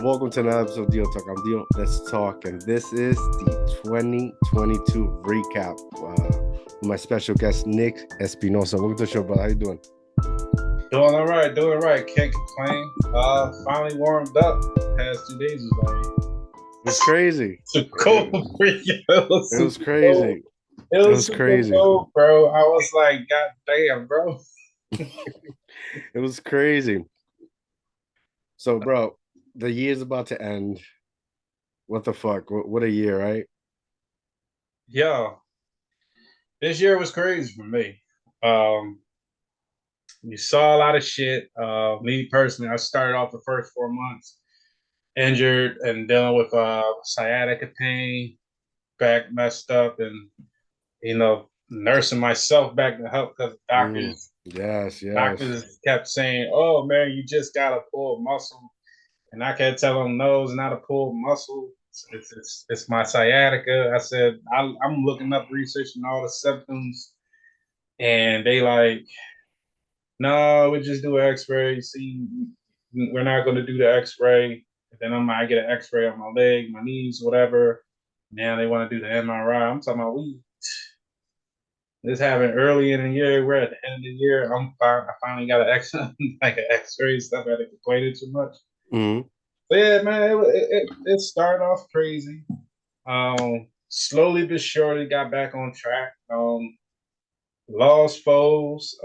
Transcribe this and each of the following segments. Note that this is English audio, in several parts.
welcome to another episode of DIOTALK. I'm Dio. Let's talk, and this is the 2022 recap. With my special guest Nick Espinosa. Welcome to the show, brother. How you doing? Doing all right. Can't complain. Finally warmed up. Past 2 days was like It's crazy. super cold. It was crazy. It was crazy, cold, bro. I was like, God damn, bro. It was crazy. So, bro, the year's about to end. What the fuck? What a year, right? Yeah. This year was crazy for me. You saw a lot of shit. Me personally, I started off the first 4 months injured and dealing with sciatica pain, back messed up, and nursing myself back to help because doctors kept saying, "Oh man, you just gotta pull muscle," and I kept telling them, "No, it's not a pull muscle. It's my sciatica." I said, "I'm looking up, researching all the symptoms," and they like, "No, we just do an X-ray. See, we're not going to do the X-ray." And then I might get an X-ray on my leg, my knees, whatever. Now they want to do the MRI. I'm talking about this happened early in the year. We're at the end of the year. I finally got an X like an X-ray stuff. I had to complain it too much. Mm-hmm. But yeah, man, it started off crazy. Slowly but surely got back on track. Lost foes.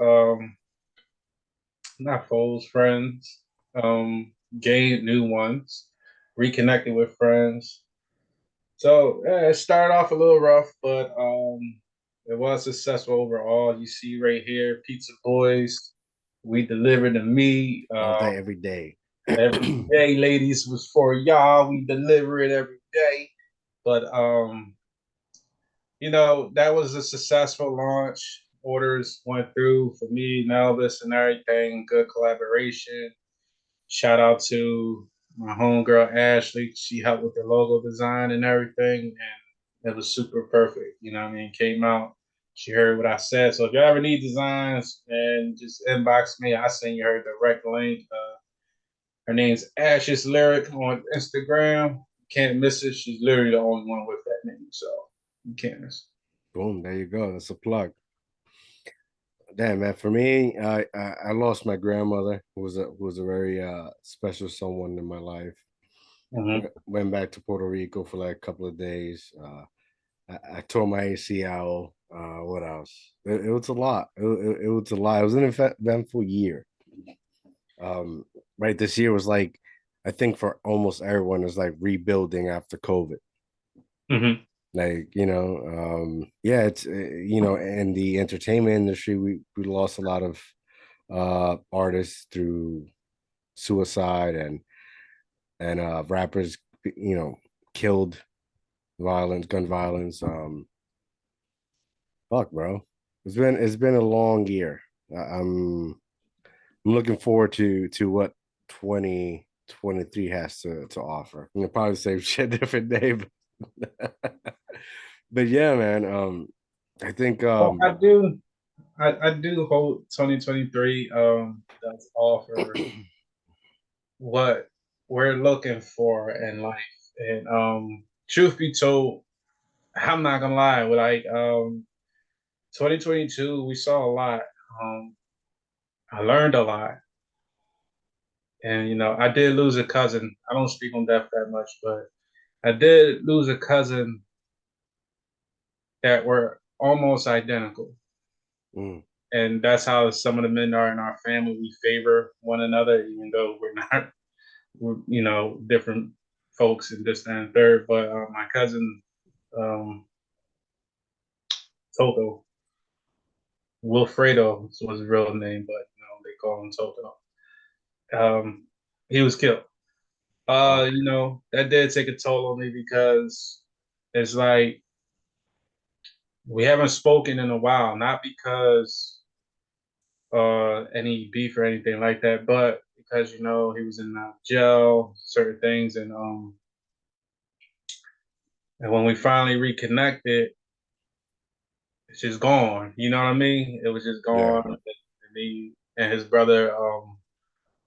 Not foes, friends. Gained new ones. Reconnected with friends. So yeah, it started off a little rough, but it was successful overall. You see right here, Pizza Boys. We delivered the meat all day, every day. Every day, ladies, was for y'all. We deliver it every day. But that was a successful launch. Orders went through for me and Elvis and everything. Good collaboration. Shout out to my homegirl Ashley. She helped with the logo design and everything, and it was super perfect. You know what I mean? Came out. She heard what I said. So if you ever need designs, and just inbox me, I send you her direct link. Her name's Ash's Lyric on Instagram. Can't miss it. She's literally the only one with that name, so you can't miss it. Boom, there you go. That's a plug. Damn, man. For me, I lost my grandmother, who was a very special someone in my life. Mm-hmm. Went back to Puerto Rico for like a couple of days. I tore my ACL. What else? It was a lot. It was a lot. It was an eventful year. Right, this year was like, I think for almost everyone, is like rebuilding after COVID. Mm-hmm. Like, yeah, it's in the entertainment industry, we lost a lot of artists through suicide and rappers, killed, gun violence. Fuck, bro, it's been a long year. I'm looking forward to what 2023 has to offer. I'll probably say shit different day, but yeah, man. I think Well, I do hope 2023 does offer what we're looking for in life. And truth be told, I'm not gonna lie, with 2022 we saw a lot. Um I learned a lot. And I did lose a cousin. I don't speak on death that much, but I did lose a cousin that were almost identical. mm, And that's how some of the men are in our family. We favor one another, even though we're not, we're different folks and this and third. But my cousin, um, Toto, Wilfredo was his real name, but they call him Toto. He was killed. wow. That did take a toll on me because it's like we haven't spoken in a while, not because any beef or anything like that, but because he was in jail, certain things, and when we finally reconnected, it's just gone. You know what I mean? It was just Yeah. gone. And he and his brother,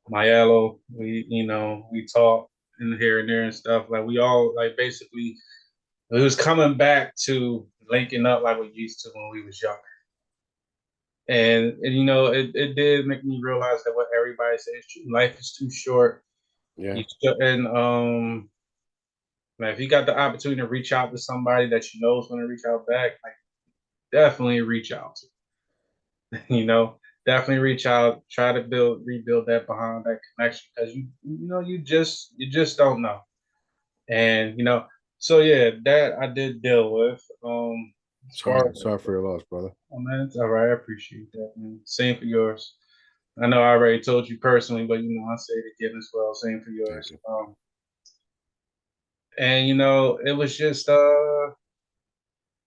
Mayello, we talked, and here and there and stuff. Like we all like basically it was coming back to linking up like we used to when we was younger. And you know, it did make me realize that what everybody says is true. Life is too short. Yeah. You and like if you got the opportunity to reach out to somebody that you know is going to reach out back, like definitely reach out to. You know, definitely reach out. Try to rebuild that behind that connection because you know you just don't know. And you know, so yeah, that I did deal with. As far as Sorry for your loss, brother. oh man, it's all right. I appreciate that, man. Same for yours. I know I already told you personally, but you know, I say it again as well. Same for Thank yours. you. And you know, it was just the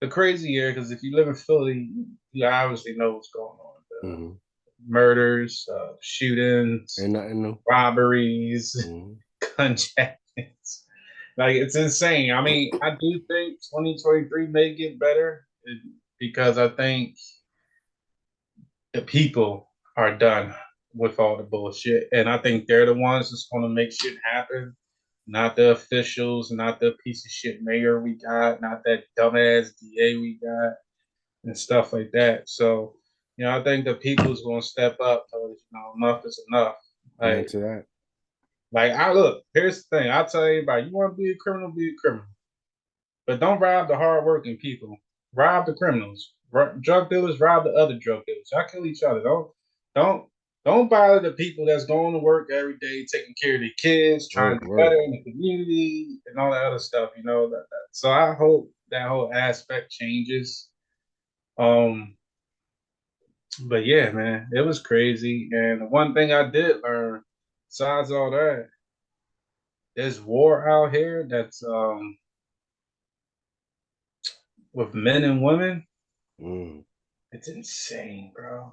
crazy year because if you live in Philly, you obviously know what's going on. The Mm-hmm. murders, shootings, Ain't nothing new. robberies, Mm-hmm. gun jackets. Like it's insane. I mean, I do think 2023 may get better because I think the people are done with all the bullshit, and I think they're the ones that's going to make shit happen. Not the officials, not the piece of shit mayor we got, not that dumbass DA we got, and stuff like that. So, you know, I think the people's going to step up. You know, enough is enough. Amen Like, to that. like I look. Here's the thing. I tell everybody, you want to be a criminal, be a criminal. But don't rob the hardworking people. Rob the criminals. Drug dealers rob the other drug dealers. Y'all kill each other. Don't don't bother the people that's going to work every day, taking care of their kids, trying to Word, do word. better in the community, and all that other stuff. You know that. So I hope that whole aspect changes. Um, but yeah, man, it was crazy. And the one thing I did learn, besides all that, there's war out here that's with men and women. Mm, It's insane, bro.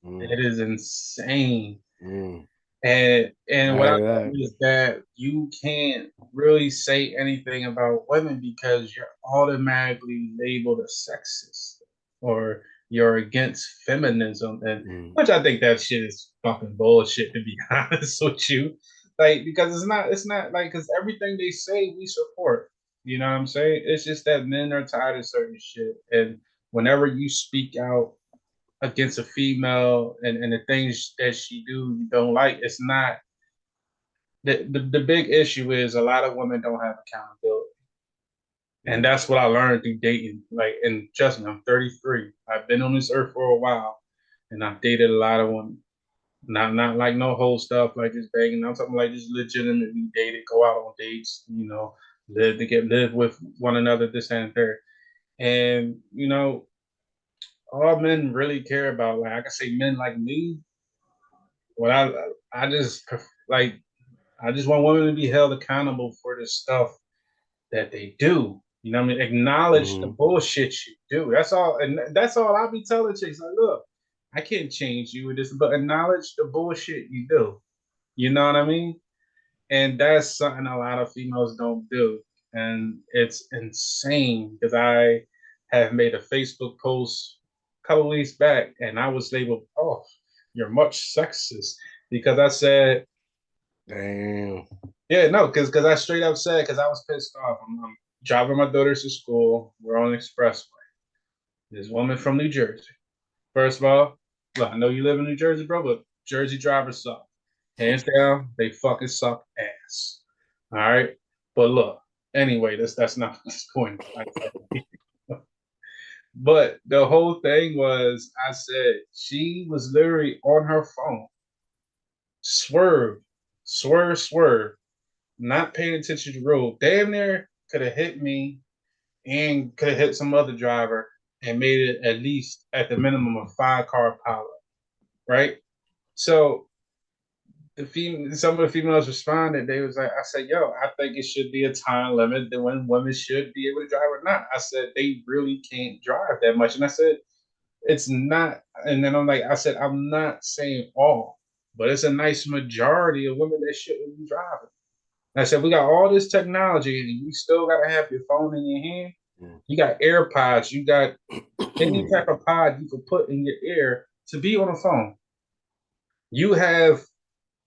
mm, It is insane. mm. And I what I hear learned that. is that you can't really say anything about women because you're automatically labeled a sexist or you're against feminism, and Mm, which I think that shit is fucking bullshit to be honest with you. Like because it's not like because everything they say we support. You know what I'm saying? It's just that men are tired of certain shit, and whenever you speak out against a female and the things that she do you don't like, it's not the big issue is a lot of women don't have accountability. And mm. that's what I learned through dating. Like, and trust me, I'm 33. I've been on this earth for a while, and I've dated a lot of women. Not like no whole stuff like just begging. I'm talking like just legitimately dated, go out on dates, you know, live with one another, this and third. And you know, all men really care about, like I can say, men like me. What I just like I just want women to be held accountable for the stuff that they do. You know what I mean? Acknowledge the Mm-hmm. bullshit you do. That's all, and that's all I'll be telling chicks. Like, look, I can't change you with this, but acknowledge the bullshit you do. You know what I mean? And that's something a lot of females don't do, and it's insane because I have made a Facebook post a couple weeks back, and I was labeled, "Oh, you're much sexist," because I said Damn. yeah, no, because I straight up said because I was pissed off. I'm driving my daughters to school. We're on the expressway. This woman from New Jersey. First of all, look, I know you live in New Jersey, bro, but Jersey drivers suck. Hands down, they fucking suck ass. All right, but look. Anyway, that's not the point. But the whole thing was, I said she was literally on her phone, swerve, swerve, swerve, not paying attention to the road. Damn near could have hit me and could have hit some other driver and made it at least at the minimum a 5 car pilot, right? So some of the females responded. They was like, I said, yo, I think it should be a time limit that when women should be able to drive or not. I said they really can't drive that much, and I said it's not. And then I'm like, I said I'm not saying all, but it's a nice majority of women that shouldn't be driving. I said, we got all this technology and you still got to have your phone in your hand. You got AirPods, you got any Mm. type of pod you could put in your ear to be on a phone. You have,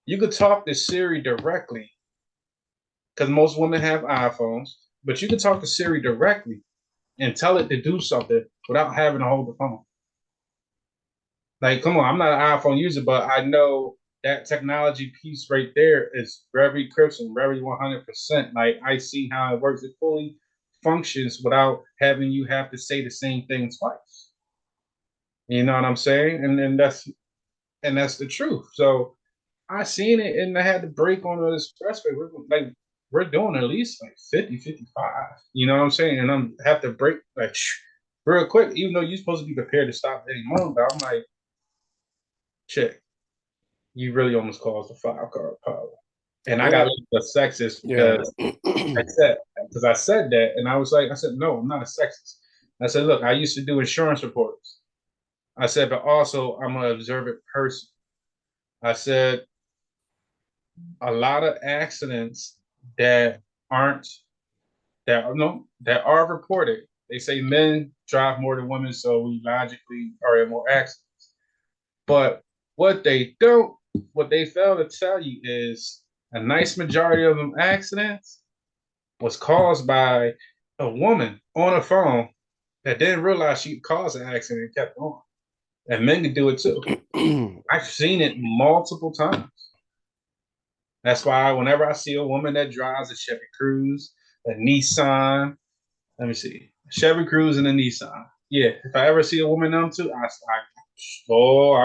you could talk to Siri directly because most women have iPhones, but you can talk to Siri directly and tell it to do something without having to hold the phone. Like, come on, I'm not an iPhone user, but I know that technology piece right there is very crisp and very 100%. Like, I see how it works. It fully functions without having you have to say the same thing twice. You know what I'm saying? And that's the truth. So I seen it and I had to break on the expressway. We're doing at least like 50, 55. You know what I'm saying? And I'm have to break like real quick, even though you're supposed to be prepared to stop any moment. But I'm like, shit, you really almost caused a 5-car power. And I got a sexist Yeah. because I said that, and I said, no, I'm not a sexist. I said, look, I used to do insurance reports. I said, but also I'm an observant person. I said, a lot of accidents that aren't that are reported. They say men drive more than women, so we logically are in more accidents. But what they don't, what they fail to tell you is a nice majority of them accidents was caused by a woman on a phone that didn't realize she caused an accident and kept going. And men can do it too. I've seen it multiple times. That's why whenever I see a woman that drives a Chevy Cruze, a Nissan, let me see, a Chevy Cruze and a Nissan. Yeah, if I ever see a woman in them too, I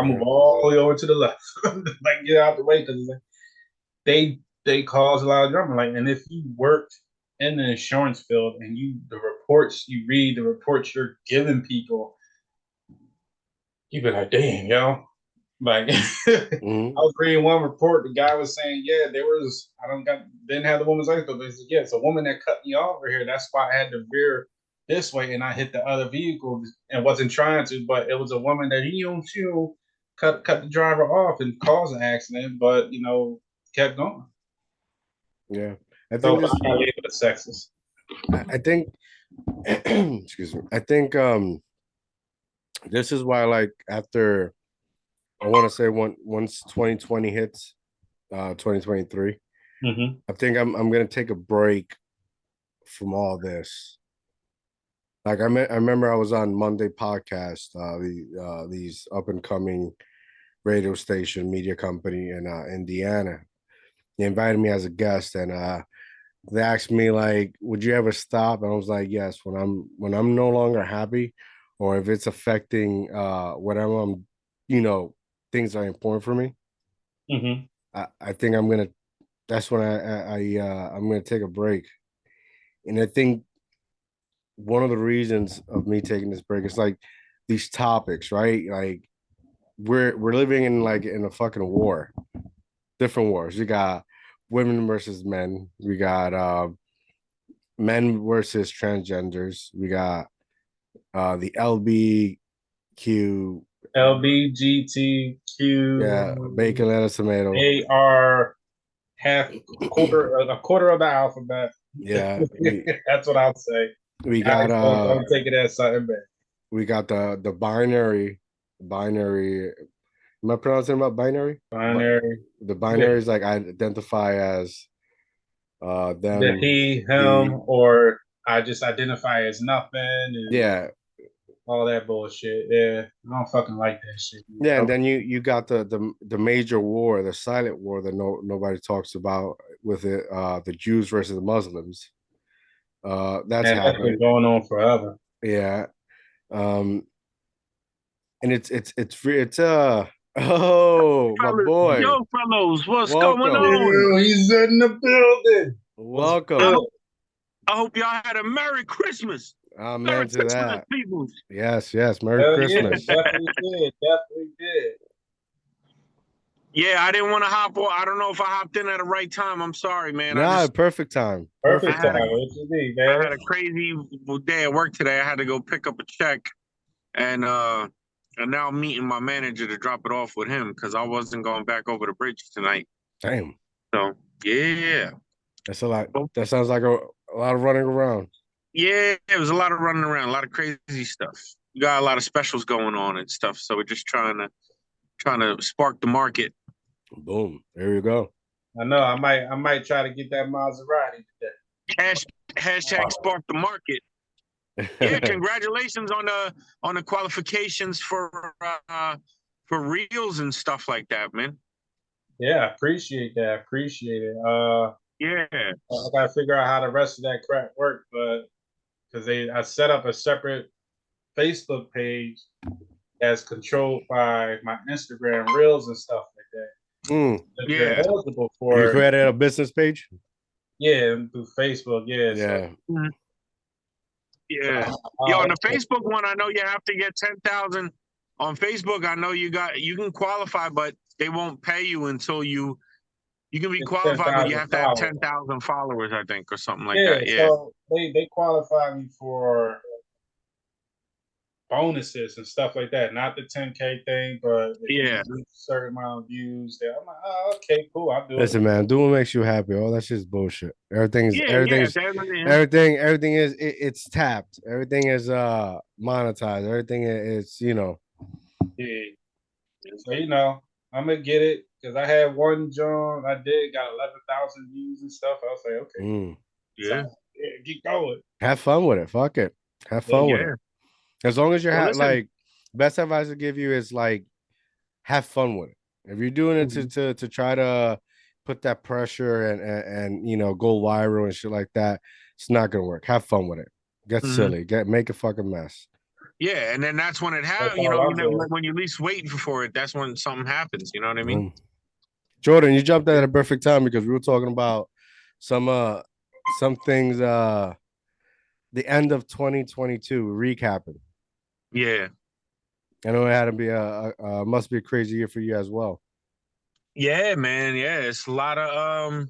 move all the way over to the left, like get out the way because they cause a lot of drama. Like, and if you worked in the insurance field and the reports you read, the reports you're giving people, you be like, damn, yo, like I was reading one report. The guy was saying, yeah, didn't have the woman's license, but he said, yeah, it's a woman that cut me over here. That's why I had to veer this way and I hit the other vehicle and wasn't trying to, but it was a woman that cut the driver off and caused an accident, but kept going. Yeah. I So think I this gotta label it sexist. I think excuse me. I think this is why, like, after I want to say once 2020 hits, 2023, Mm-hmm. I think I'm gonna take a break from all this. Like I remember I was on Monday podcast, these up and coming radio station media company in Indiana. They invited me as a guest, and they asked me like, "Would you ever stop?" And I was like, "Yes." When I'm no longer happy, or if it's affecting whatever things are important for me. Mm-hmm. I think I'm gonna. That's when I'm gonna take a break, and I think one of the reasons of me taking this break is like these topics, right? Like we're living in like in a fucking war, different wars. You got women versus men. We got men versus transgenders. We got the LBQ. Yeah, bacon, LBGTQ. lettuce, tomato. They are a quarter of the alphabet. Yeah, That's what I'll say. we Guys, got don't take it as something bad. we got the binary. Am I pronouncing about binary? But Binary. the Yeah. binary is like I identify as The them. he, He, him, or I just identify as nothing and yeah, all that bullshit. Yeah. I don't fucking like that shit. yeah, and then you got the major war, the silent war that nobody talks about with it, the Jews versus the Muslims. That's And that's been happening. going on forever. Yeah. Um, and it's oh, my boy. Fellows, what's going Welcome. on? Yeah, he's in the building. What's I Welcome. good? hope, I hope y'all had a Merry Christmas. Amen Merry to Christmas, that. people. Yes, yes. Merry Hell yeah, Christmas. definitely did. Definitely did. Yeah, I didn't want to hop on. I don't know if I hopped in at the right time. I'm sorry, man. Nah, perfect time. I Perfect Perfect time. had a, time. What you need, I man? had a crazy day at work today. I had to go pick up a check, and now I'm meeting my manager to drop it off with him because I wasn't going back over the bridge tonight. Damn. So yeah, That's a lot. well, That sounds like a lot of running around. yeah, it was a lot of running around, a lot of crazy stuff. We got a lot of specials going on and stuff. So we're just trying to spark the market. Boom. There you go. I know. I might try to get that Maserati today. Hashtag spark the market. Yeah, congratulations on the qualifications for reels and stuff like that, man. Yeah, appreciate that. Appreciate it. Yeah. I gotta figure out how the rest of that crap work, but because I set up a separate Facebook page that's controlled by my Instagram reels and stuff like that. If Yeah. you're eligible You for it, created a business page? yeah, through Facebook, yeah. Yeah. So, Yeah. Yo, on the Facebook one, I know you have to get 10,000. On Facebook, I know you can qualify, but they won't pay you until you can be qualified, but you have to have 10,000 followers, I think, or something like that. Yeah. So they qualify me for bonuses and stuff like that. Not the 10K thing, but if you reach a certain amount of views, there. I'm like, oh, okay, cool, I'll do it. Listen, man, do what makes you happy. All that's just bullshit. Everything is it's tapped. Everything is monetized. Everything is, you know. Yeah. So I'm gonna get it because I had one joint I did got 11,000 views and stuff. I was like, okay, keep going. Have fun with it. Fuck it. Have fun with it. As long as you're like, best advice to give you is like, have fun with it. If you're doing it to try to put that pressure and you know go viral and shit like that, it's not gonna work. Have fun with it. Get silly. Make a fucking mess. Yeah, and then that's when it happens. You know, when you least wait for it, that's when something happens. You know what I mean? Jordan, you jumped at a perfect time because we were talking about some things. The end of 2022 recapping. Yeah. I know it had to be must be a crazy year for you as well. Yeah, man. Yeah, it's a lot of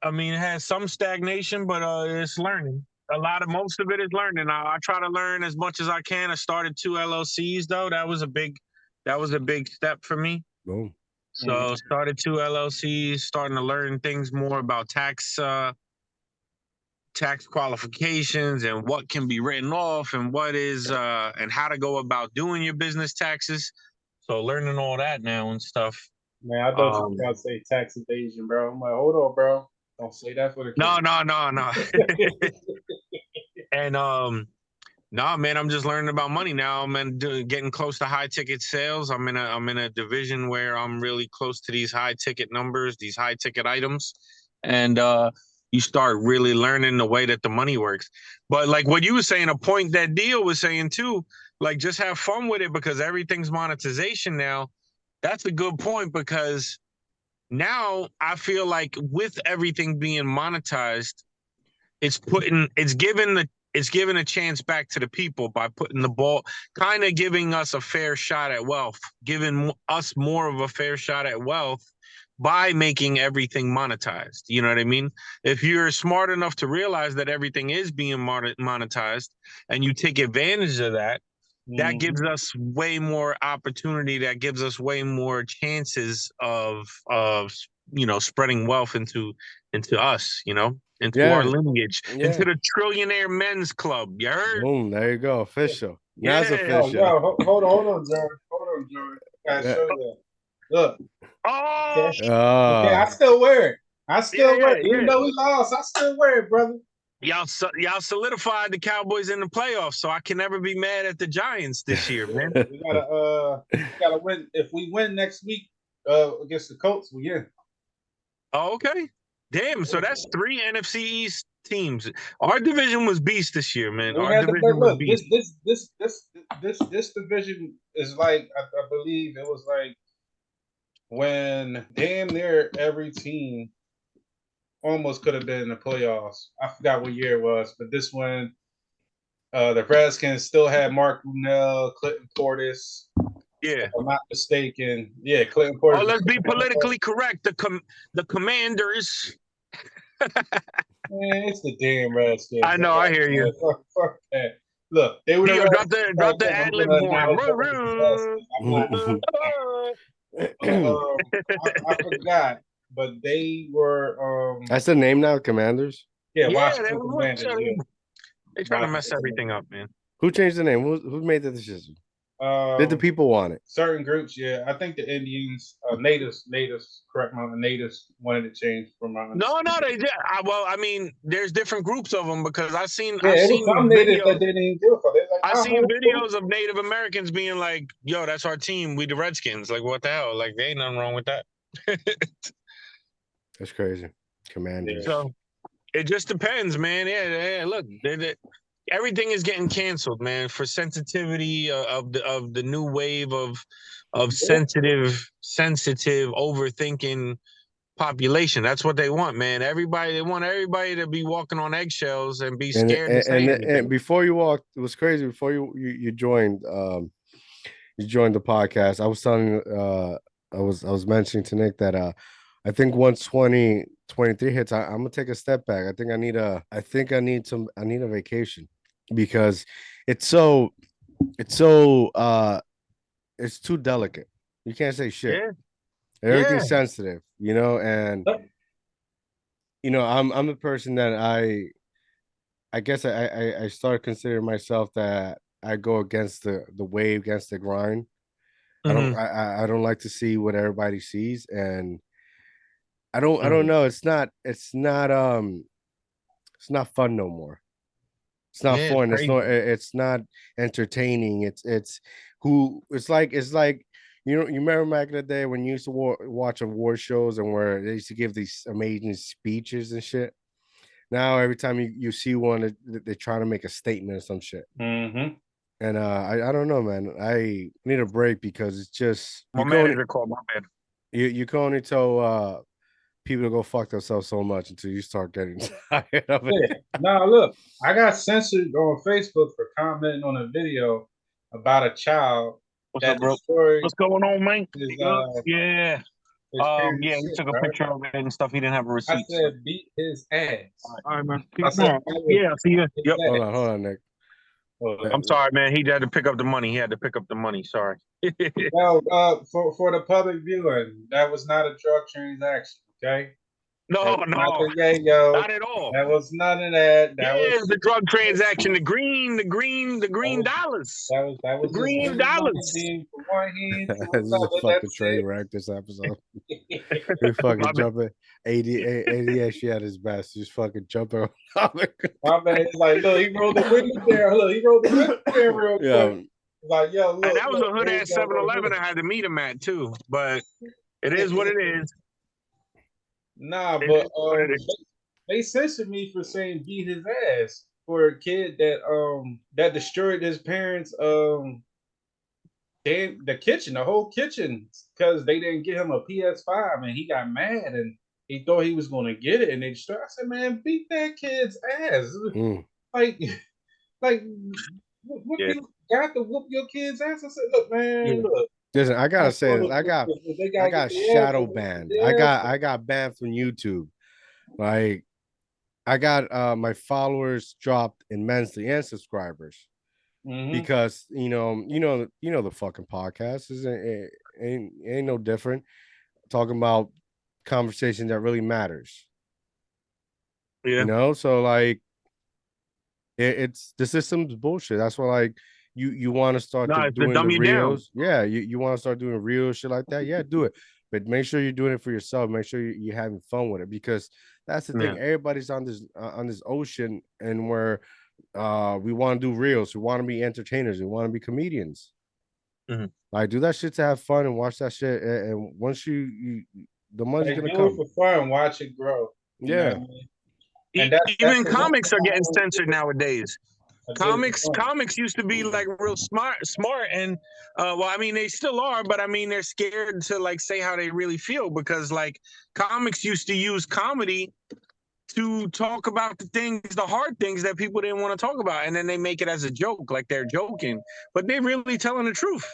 I mean, it has some stagnation, but it's learning. Most of it is learning. I try to learn as much as I can. I started 2 LLCs though. That was a big step for me. Boom. So started 2 LLCs, starting to learn things more about tax qualifications and what can be written off and what is and how to go about doing your business taxes. So learning all that now and stuff. Man, I thought you were about to say tax evasion, bro. I'm like, hold on, bro. Don't say that for the kids. No. And no, man, I'm just learning about money now. I'm getting close to high ticket sales. I'm in a division where I'm really close to these high ticket numbers, these high ticket items, and you start really learning the way that the money works. But like what you were saying, a point that Dio was saying too, like just have fun with it because everything's monetization now. That's a good point because now I feel like with everything being monetized, it's giving a chance back to the people by putting the ball, kind of giving us a fair shot at wealth, giving us more of a fair shot at wealth by making everything monetized. You know what I mean? If you're smart enough to realize that everything is being monetized and you take advantage of that, that gives us way more opportunity. That gives us way more chances of spreading wealth into us, into our lineage, into the trillionaire men's club. You heard? Boom, there you go. Official. Now it's official. Hold on, Jordan. I gotta show you that. Look. Oh, okay, I still wear it. Even though we lost, I still wear it, brother. Y'all solidified the Cowboys in the playoffs, so I can never be mad at the Giants this year, man. we gotta win. If we win next week against the Colts, we win. Oh, okay. Damn, so that's 3 NFC East teams. Our division was beast this year, man. Our division was beast. This division is like I believe it was like when damn near every team almost could have been in the playoffs. I forgot what year it was, but this one, the Redskins still had Mark Brunell, Clinton Portis. Yeah, if I'm not mistaken. Yeah, Clinton Portis. Oh, let's be politically correct. The Commanders. Man, it's the damn Redskins. I know. I hear you. Fuck that. Look, they were drop the ad lib I forgot, but they were. That's the name now, Commanders. Yeah, Washington Commanders. They're trying to mess everything up, man. Who changed the name? Who made the decision? Did the people want it? Certain groups, yeah. I think the Indians, natives, correct me, the natives wanted to change from my No, they did. Well, I mean, there's different groups of them because I've seen it was some natives that didn't even do it for. Like, I've seen videos of Native Americans being like, "Yo, that's our team. We the Redskins." Like, what the hell? Like, there ain't nothing wrong with that. That's crazy. Commanders. So it just depends, man. Yeah. Look, everything is getting canceled, man, for sensitivity of the new wave of sensitive, overthinking population. That's what they want, man. They want everybody to be walking on eggshells and be scared to say anything. And before you walked, it was crazy. Before you joined, you joined the podcast. I was telling, I was mentioning to Nick that I think once 2023 hits, I'm gonna take a step back. I think I need a vacation because it's so it's too delicate. You can't say shit. Yeah. Everything's sensitive, and I'm the person that I guess I started considering myself that I go against the wave, against the grind. Mm-hmm. I don't like to see what everybody sees, and I don't know. It's not fun no more. It's not fun. It's not entertaining. It's like you remember back in the day when you used to watch award shows and where they used to give these amazing speeches and shit. Now every time you see one, they're trying to make a statement or some shit. Mm-hmm. And I don't know, man. I need a break because it's just my manager called. My bad. You can only tell people to go fuck themselves so much until you start getting tired of it. Yeah. Now look, I got censored on Facebook for commenting on a video about a child. What's up, bro? What's going on, man? Yeah. Yeah, he took a picture of it and stuff. He didn't have a receipt. I said beat his ass. All right, man. Yeah, see you. Yep. Hold on, Nick. I'm sorry, man. He had to pick up the money. Sorry. Well, for the public viewing, that was not a drug transaction. Okay. No, not at all. That was none of that. That was the drug transaction. The green dollars. That was green dollars. From one hand to This is a fucking train wreck. This episode. We fucking jumping. ADS at his best. He's fucking jumping. My man is like, look, he rolled the window there. Look, he rolled the window there real quick. Yeah. Like, yo, look. And that was a hood ass 7-Eleven I had to meet him at too. But it is what it is. Nah, but they censored me for saying beat his ass for a kid that destroyed his parents the whole kitchen, because they didn't get him a PS5 and he got mad and he thought he was gonna get it and they destroyed. I said, man, beat that kid's ass. Like what you got to whoop your kid's ass? I said, look, man, look. Listen, I gotta say this. I got shadow banned. I got banned from YouTube. Like, I got my followers dropped immensely and subscribers because you know the fucking podcast ain't no different. Talking about conversation that really matters. Yeah. So like it's the system's bullshit. That's why like you want to start doing the reels. Yeah, you want to start doing real shit like that. Yeah, do it. But make sure you're doing it for yourself. Make sure you're having fun with it, because that's the thing. Everybody's on this ocean, and where we want to do reels. We want to be entertainers. We want to be comedians. Like, do that shit to have fun and watch that shit. And once the money's gonna come. Do it for fun. Watch it grow. Yeah. And even comics are getting censored nowadays. Comics used to be like real smart, and well, I mean, they still are, but I mean, they're scared to like say how they really feel, because like comics used to use comedy to talk about the hard things that people didn't want to talk about, and then they make it as a joke, like they're joking, but they're really telling the truth.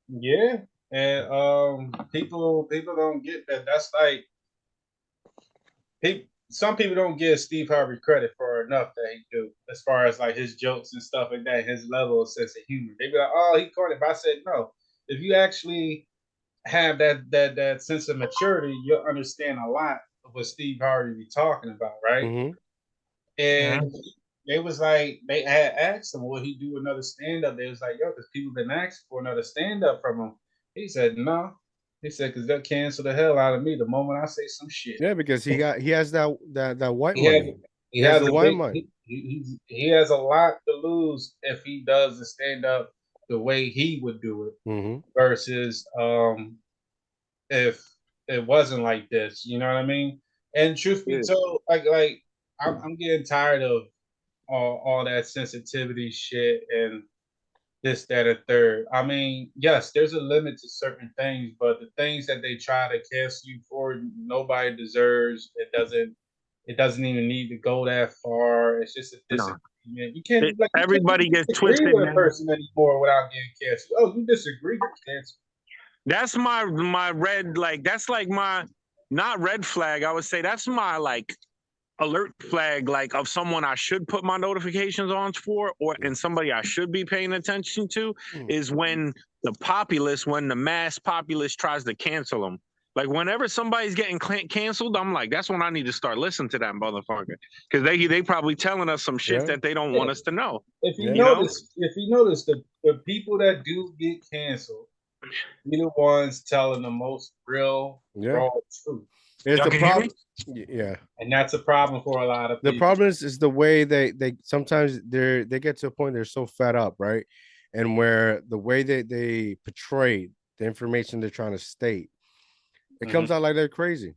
Yeah, and people don't get that. That's like some people don't give Steve Harvey credit for enough that he do, as far as like his jokes and stuff like that, his level of sense of humor. They be like, oh, he caught it. But I said, no. If you actually have that sense of maturity, you'll understand a lot of what Steve Harvey be talking about, right? And they was like they had asked him, will he do another stand up? They was like, yo, because people been asking for another stand up from him. He said no. He said because they'll cancel the hell out of me the moment I say some shit. Yeah, because he has that white He has money. he has has the a white big money. he has a lot to lose if he does the stand up the way he would do it Mm-hmm. versus if it wasn't like this. You know what I mean? And truth be Yeah. told, I'm getting tired of all that sensitivity shit and this, that, and third. I mean, yes, there's a limit to certain things, but the things that they try to cancel you for, nobody deserves. It doesn't even need to go that far. It's just a No. disagreement. You can't Everybody even gets disagree twisted, with a man. person anymore without getting canceled. Oh, you disagree, you're canceled. That's my red, like that's like my not red flag. I would say that's my like alert flag, like of someone I should put my notifications on for, or and somebody I should be paying attention to, is when when the mass populace tries to cancel them. Like whenever somebody's getting canceled, I'm like, that's when I need to start listening to that motherfucker, because they probably telling us some shit that they don't want us to know. If you Yeah. notice, the people that do get canceled, be the ones telling the most real, raw truth. It's Y'all the can hear me? problem. Yeah. And that's a problem for a lot of The people. problem is the way they sometimes they get to a point they're so fed up, right? And where the way that they portray the information they're trying to state, it comes out like they're crazy.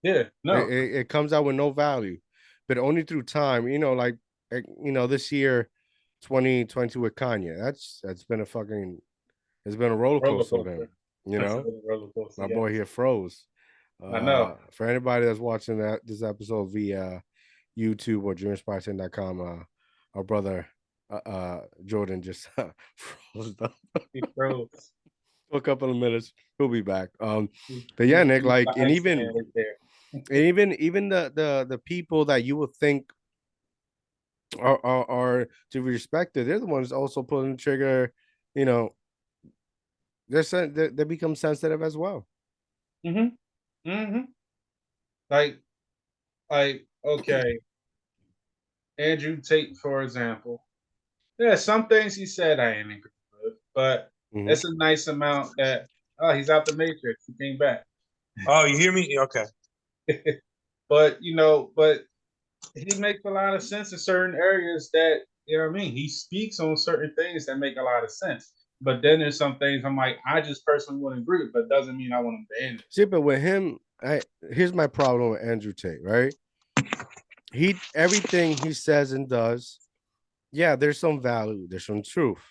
Yeah, no. It comes out with no value, but only through time. You know, like this year, 2022 with Kanye. That's been it's been a roller coaster with him. You know, my boy here froze. I know. For anybody that's watching this episode via YouTube or dreamspotting.com, our brother Jordan just froze up. He froze. For a couple of minutes. He'll be back. But yeah, Nick, like, and even the people that you would think are to be respected, they're the ones also pulling the trigger. You know, they become sensitive as well. Like okay, Andrew Tate, for example. Yeah, some things he said I ain't agree with, but it's a nice amount that he's out the matrix. He came back. Oh, you hear me? Okay. But he makes a lot of sense in certain areas that, you know what I mean? He speaks on certain things that make a lot of sense. But then there's some things I'm like, I just personally wouldn't agree with, but doesn't mean I want to ban it. See, but with him, here's my problem with Andrew Tate, right? Everything he says and does, yeah, there's some value, there's some truth.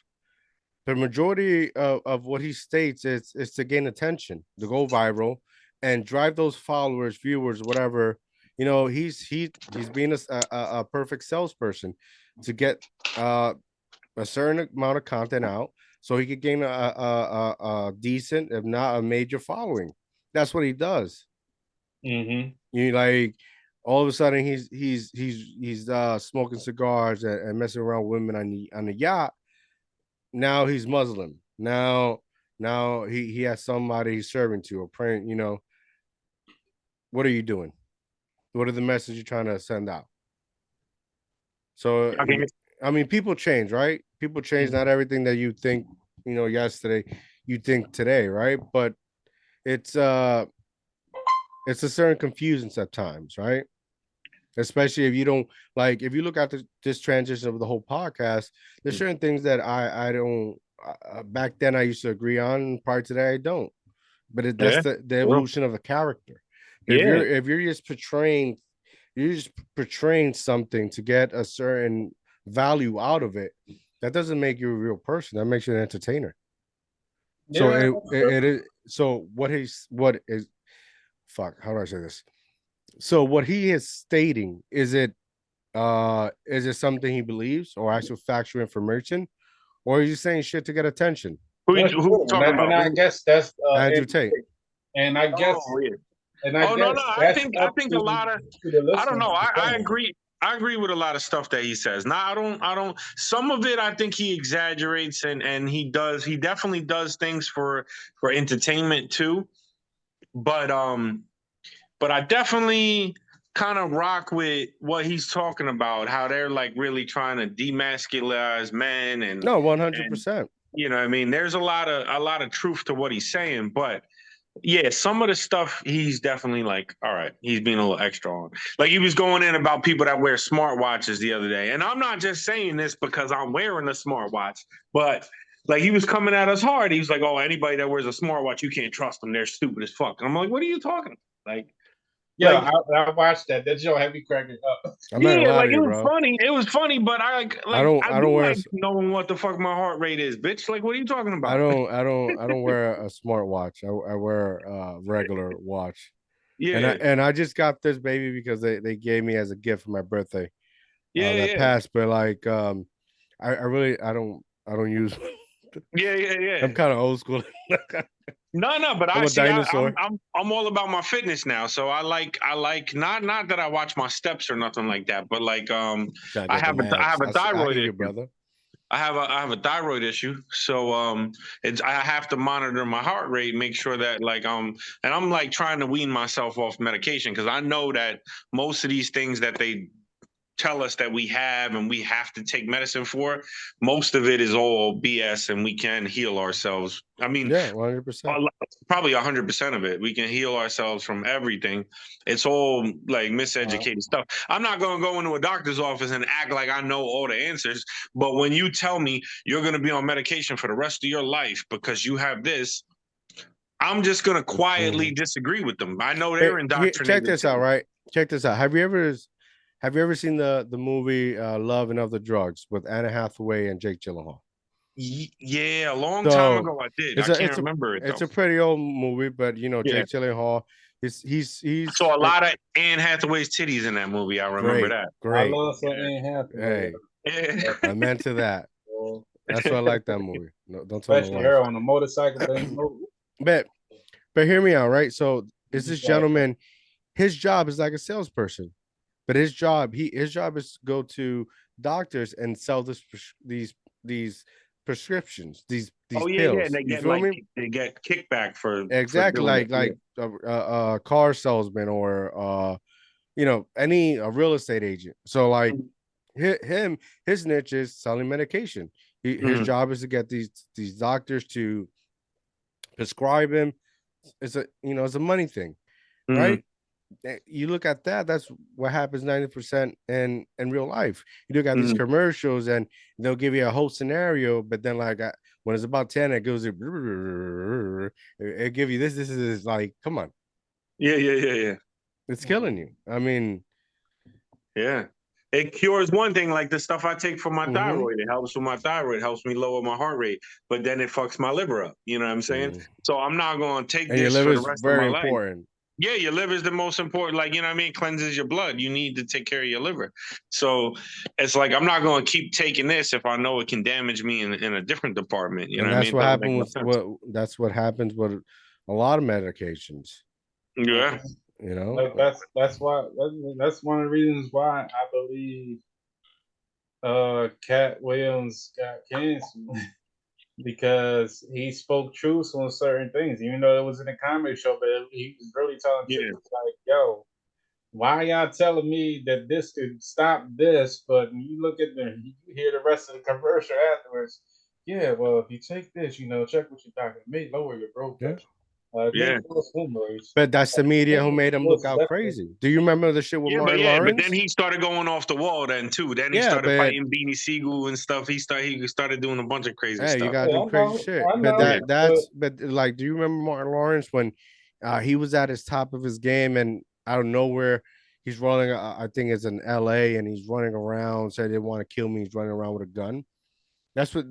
The majority of what he states is to gain attention, to go viral, and drive those followers, viewers, whatever. You know, he's being a perfect salesperson to get a certain amount of content out, so he could gain a decent, if not a major following. That's what he does. You like all of a sudden he's smoking cigars and messing around with women on the yacht. Now he's Muslim. Now he has somebody he's serving to or praying. You know, what are you doing? What are the messages you're trying to send out? So I mean, people change, right? People change. Not everything that you think, yesterday, you think today, right? But it's a certain confusion at times, right? Especially if you don't like, if you look at this transition of the whole podcast, there's certain things that I don't back then I used to agree on, prior to that I don't. But that's the evolution of a character. If you're just portraying something to get a certain value out of it, that doesn't make you a real person. That makes you an entertainer. So it is. So what is fuck? How do I say this? So what he is stating, is it something he believes or actual factual information, or are you saying shit to get attention? Who you talking about? And I guess that's Andrew Tate. And I guess I think a lot of I don't know. I agree. I agree with a lot of stuff that he says. Now I don't some of it I think he exaggerates and he definitely does things for entertainment too. But I definitely kind of rock with what he's talking about, how they're like really trying to demasculize men and No, 100%. you know what I mean? There's a lot of truth to what he's saying, but yeah, some of the stuff he's definitely like, all right, he's being a little extra on. Like he was going in about people that wear smartwatches the other day. And I'm not just saying this because I'm wearing a smartwatch, but like he was coming at us hard. He was like, oh, anybody that wears a smartwatch, you can't trust them. They're stupid as fuck. And I'm like, what are you talking about? Yeah, Like, I watched that. That show had me cracking up. I'm not gonna yeah, lie like to it you, was bro. funny. It was funny, but I I don't do wear. like knowing what the fuck my heart rate is, bitch. Like, what are you talking about? I don't wear a smartwatch. I wear a regular watch. Yeah, And I just got this baby because they gave me as a gift for my birthday. yeah, That yeah, passed, but like I really I don't use. yeah, yeah, yeah. I'm kind of old school. No, but I'm I a see. dinosaur. I'm all about my fitness now. So I like not that I watch my steps or nothing like that, but like Gotta get the I meds. have a I thyroid hear you, issue. brother. I have a thyroid issue, so I have to monitor my heart rate, make sure that like and I'm like trying to wean myself off medication because I know that most of these things that they tell us that we have and we have to take medicine for, most of it is all BS and we can heal ourselves. I mean, Yeah, 100%. probably 100% of it. We can heal ourselves from everything. It's all like miseducated stuff. I'm not going to go into a doctor's office and act like I know all the answers. But when you tell me you're going to be on medication for the rest of your life because you have this, I'm just going to quietly disagree with them. I know they're indoctrinated. Check this out, right? Check this out. Have you ever seen the movie Love and Other Drugs with Anna Hathaway and Jake Gyllenhaal? Yeah, a long time ago I did. I can't remember it though. It's a pretty old movie, but you know, Jake Gyllenhaal, he's saw a lot of Anne Hathaway's titties in that movie. I remember that. Great. I love some Anne Hathaway. Hey, I meant to that. That's why I like that movie. No, don't tell Especially me her on a motorcycle. But hear me out, right? So is this gentleman? His job is like a salesperson, but his job is to go to doctors and sell these prescriptions, these pills. And they get like they get kickback for exactly for a car salesman or you know, any real estate agent. So like his niche is selling medication. His job is to get these doctors to prescribe him. It's a money thing, right? You look at that's what happens 90% in real life. You look at these commercials and they'll give you a whole scenario, but then like when it's about 10, it goes, it give you this is like, come on. Yeah. It's killing you. I mean, yeah. It cures one thing, like the stuff I take for my thyroid. It helps with my thyroid, helps me lower my heart rate, but then it fucks my liver up. You know what I'm saying? So I'm not going to take this for the rest of my life. Yeah, your liver is the most important. Like, you know what I mean? Cleanses your blood. You need to take care of your liver. So it's like, I'm not going to keep taking this if I know it can damage me in a different department. You know what I mean? That's what happens with a lot of medications. Yeah. You know, like that's why that's one of the reasons why I believe Cat Williams got canceled because he spoke truth on certain things, even though it was in a comedy show, but he was really telling truth. Like, yo, why y'all telling me that this could stop this? But when you look at you hear the rest of the commercial afterwards. Yeah, well, if you take this, check what you're talking. It may lower your blood pressure. But that's the media who made him look out crazy. Do you remember the shit with Martin Lawrence? But then he started going off the wall then too. Then he started fighting Beanie Siegel and stuff. He started doing a bunch of crazy stuff. You gotta do crazy shit. But like, do you remember Martin Lawrence when he was at his top of his game and out of nowhere he's running? I think it's in LA and he's running around. Said they want to kill me. He's running around with a gun. That's what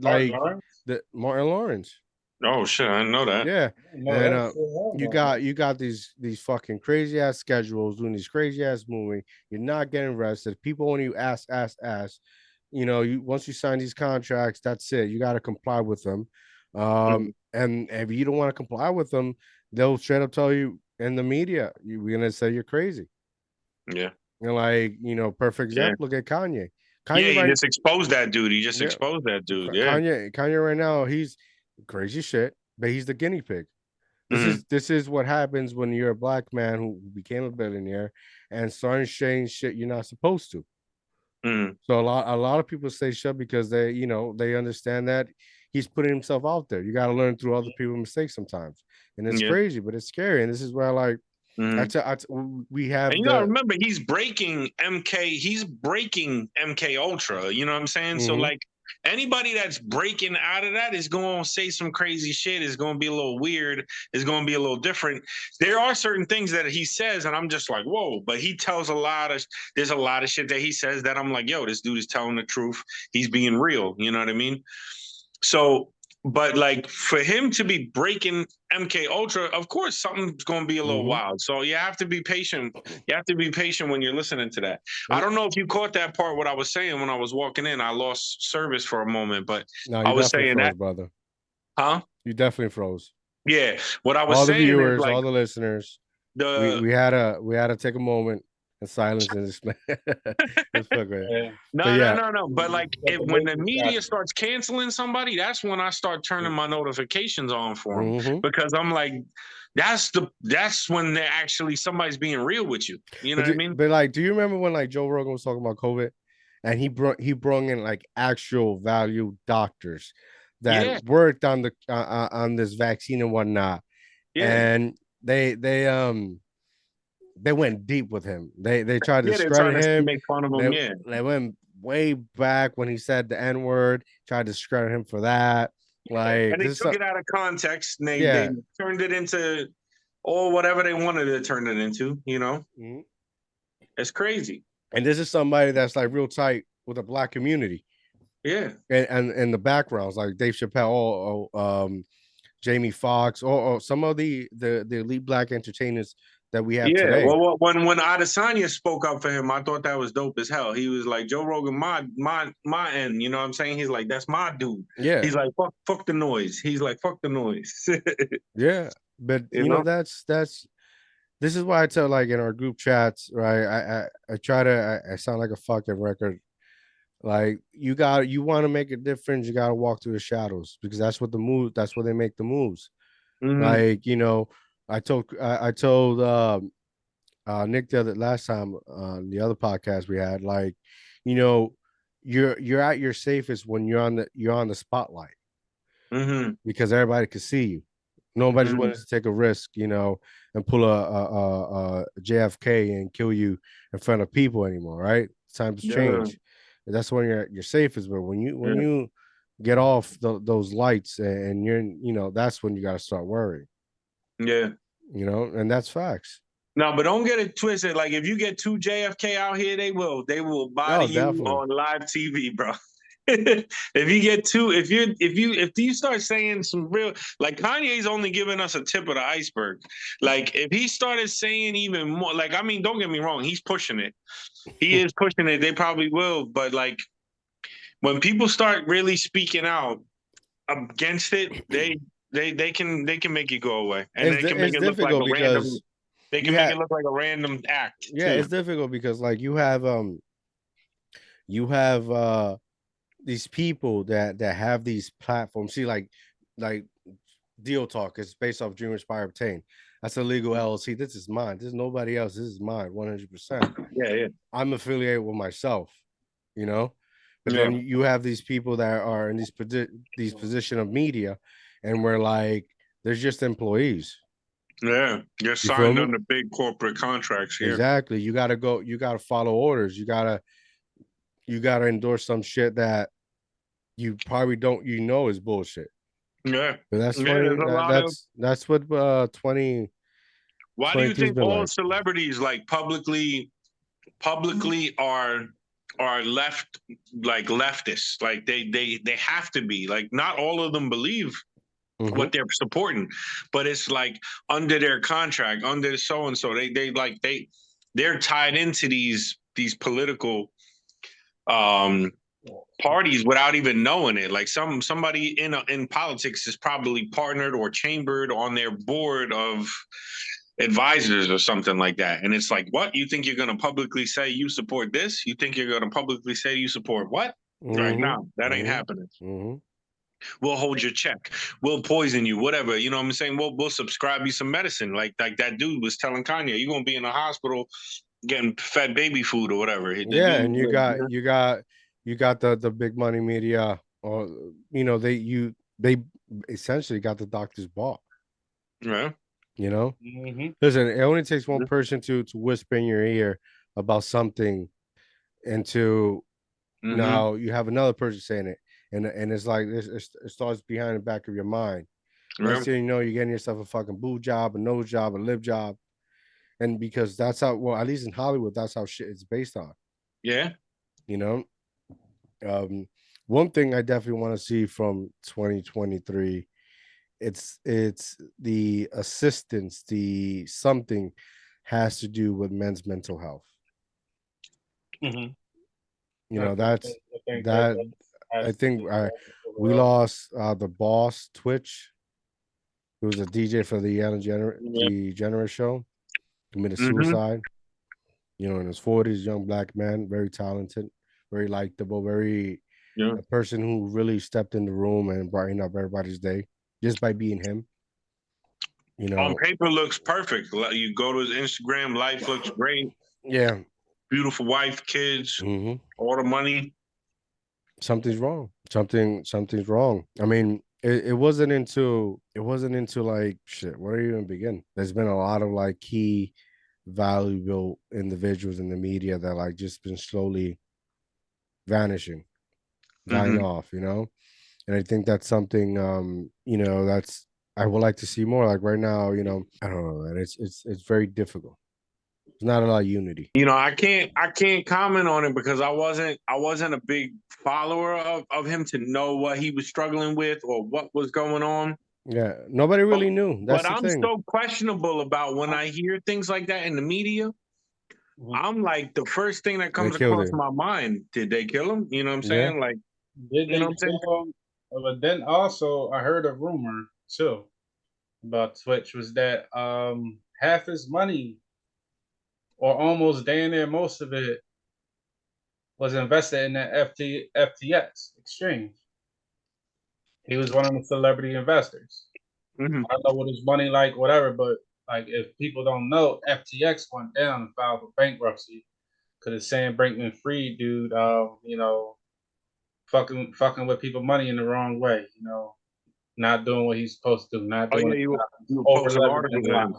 Martin Lawrence. Oh shit, I didn't know that. Yeah, and you got these fucking crazy ass schedules doing these crazy ass movies. You're not getting arrested. People only you ask. You know, once you sign these contracts, that's it. You got to comply with them. And if you don't want to comply with them, they'll straight up tell you in the media, we're gonna say you're crazy. Yeah, and like perfect example. Look at Kanye. He just exposed that dude. Exposed that dude. Yeah, Kanye right now, he's crazy shit, but he's the guinea pig. This is what happens when you're a black man who became a billionaire and starting saying shit you're not supposed to. So a lot of people say shit because they, you know, they understand that he's putting himself out there. You got to learn through other people's mistakes sometimes, and it's crazy, but it's scary. And this is where like we have and you gotta remember he's breaking MK Ultra. You know what I'm saying? So like anybody that's breaking out of that is going to say some crazy shit. Is going to be a little weird. Is going to be a little different. There are certain things that he says, and I'm just like, whoa. But he tells there's a lot of shit that he says that I'm like, yo, this dude is telling the truth. He's being real. You know what I mean? So, but like for him to be breaking MK Ultra, of course, something's going to be a little wild. So you have to be patient. You have to be patient when you're listening to that. I don't know if you caught that part, what I was saying when I was walking in. I lost service for a moment, but no, I was saying froze, that, brother. Huh? You definitely froze. Yeah. What I was all the saying viewers, is like all the listeners, we had to take a moment in silence and explain. No. But like when the media starts canceling somebody, that's when I start turning my notifications on for them because I'm like, that's when they're actually somebody's being real with you. You know what I mean? But like, do you remember when like Joe Rogan was talking about COVID, and he brought in like actual value doctors that worked on the on this vaccine and whatnot, and they went deep with him. They tried to discredit him. Make fun of him. They went way back when he said the N-word, tried to discredit him for that. Like, and they took it out of context and they turned it into whatever they wanted to turn it into, you know. It's crazy. And this is somebody that's like real tight with the black community. Yeah. And the backgrounds like Dave Chappelle, Jamie Foxx, or some of the elite black entertainers that we have today. Well, when Adesanya spoke up for him, I thought that was dope as hell. He was like, Joe Rogan, my end, you know what I'm saying? He's like, that's my dude. Yeah. He's like, fuck the noise. He's like, fuck the noise. Yeah. But you know, that's this is why I tell like in our group chats, right? I try to I sound like a fucking record. Like you want to make a difference, you gotta walk through the shadows because that's what that's where they make the moves. Like, you know, I told Nick the last time on the other podcast we had, like, you know, you're at your safest when you're on the spotlight because everybody can see you. Nobody's willing to take a risk, you know, and pull a JFK and kill you in front of people anymore, right? It's time to change. That's when you're at your safest. But when you get off those lights and you're, you know, that's when you got to start worrying. Yeah. You know, and that's facts. No, but don't get it twisted. Like if you get two JFK out here, they will body you on live TV, bro. If you get two, if you start saying some real, like Kanye's only giving us a tip of the iceberg. Like if he started saying even more, like, I mean, don't get me wrong, he's pushing it. He is pushing it. They probably will, but like when people start really speaking out against it, they can make it go away, and they can make it look like a random. They can make it look like a random act. Yeah, it's difficult because like you have these people that have these platforms. See, like DIOTALK is based off Dream Inspire Obtain. That's a legal LLC. This is mine. This is nobody else. This is mine, 100%. Yeah. I'm affiliated with myself, you know. But then you have these people that are in these position of media, and we're like, they're just employees. Yeah, you're signed under big corporate contracts here. Exactly. You gotta follow orders. You gotta endorse some shit that you probably don't is bullshit. Yeah. But that's funny. That's what 20. Why do you think all celebrities like publicly are left, like leftists? Like they have to be. Like not all of them believe what they're supporting, but it's like under their contract, under so and so, they're tied into these political parties without even knowing it. Like somebody in politics is probably partnered or chambered on their board of advisors or something like that. And it's like, what? You think you're going to publicly say you support this? You think you're going to publicly say you support what? Right now, that ain't happening. We'll hold your check. We'll poison you, whatever. You know what I'm saying? We'll subscribe you some medicine. Like that dude was telling Kanye, you're gonna be in the hospital getting fed baby food or whatever. Yeah, and you got the big money media, or they essentially got the doctors bought. Yeah. You know, listen, it only takes one person to whisper in your ear about something, and to now you have another person saying it, and it's like it starts behind the back of your mind. Next thing you know, you're getting yourself a fucking boob job, a nose job, a lip job, and because that's how, well, at least in Hollywood, that's how shit is based on. Yeah. You know, one thing I definitely want to see from 2023, it's the assistance, the something has to do with men's mental health. You know, I think we lost the boss Twitch, who was a DJ for the Generous show, committed suicide. You know, in his 40s, young black man, very talented, very likable, very a person who really stepped in the room and brightened up everybody's day just by being him. You know, on paper looks perfect. You go to his Instagram, life looks great. Yeah, beautiful wife, kids, all the money. Something's wrong. Something's wrong. I mean, it wasn't into like shit. Where do you even begin? There's been a lot of like key valuable individuals in the media that like just been slowly vanishing, dying off, you know. And I think that's something you know, that's I would like to see more. Like right now, you know, I don't know, man. It's very difficult. There's not a lot of unity. You know, I can't comment on it because I wasn't a big follower of him to know what he was struggling with or what was going on. Yeah, nobody really knew. That's but the I'm thing. so questionable about when I hear things like that in the media. I'm like, the first thing that comes across my mind, did they kill him? You know what I'm saying? Yeah. Like, did you they know what I'm saying? kill him? But then also I heard a rumor too about Twitch was that half his money, or almost damn near most of it, was invested in that FTX exchange. He was one of the celebrity investors. I don't know what his money like, whatever, but like if people don't know, FTX went down and filed for bankruptcy because it's Sam Bankman-Fried dude, you know, fucking with people money in the wrong way, you know, not doing what he's supposed to do, not doing you over post some articles on him.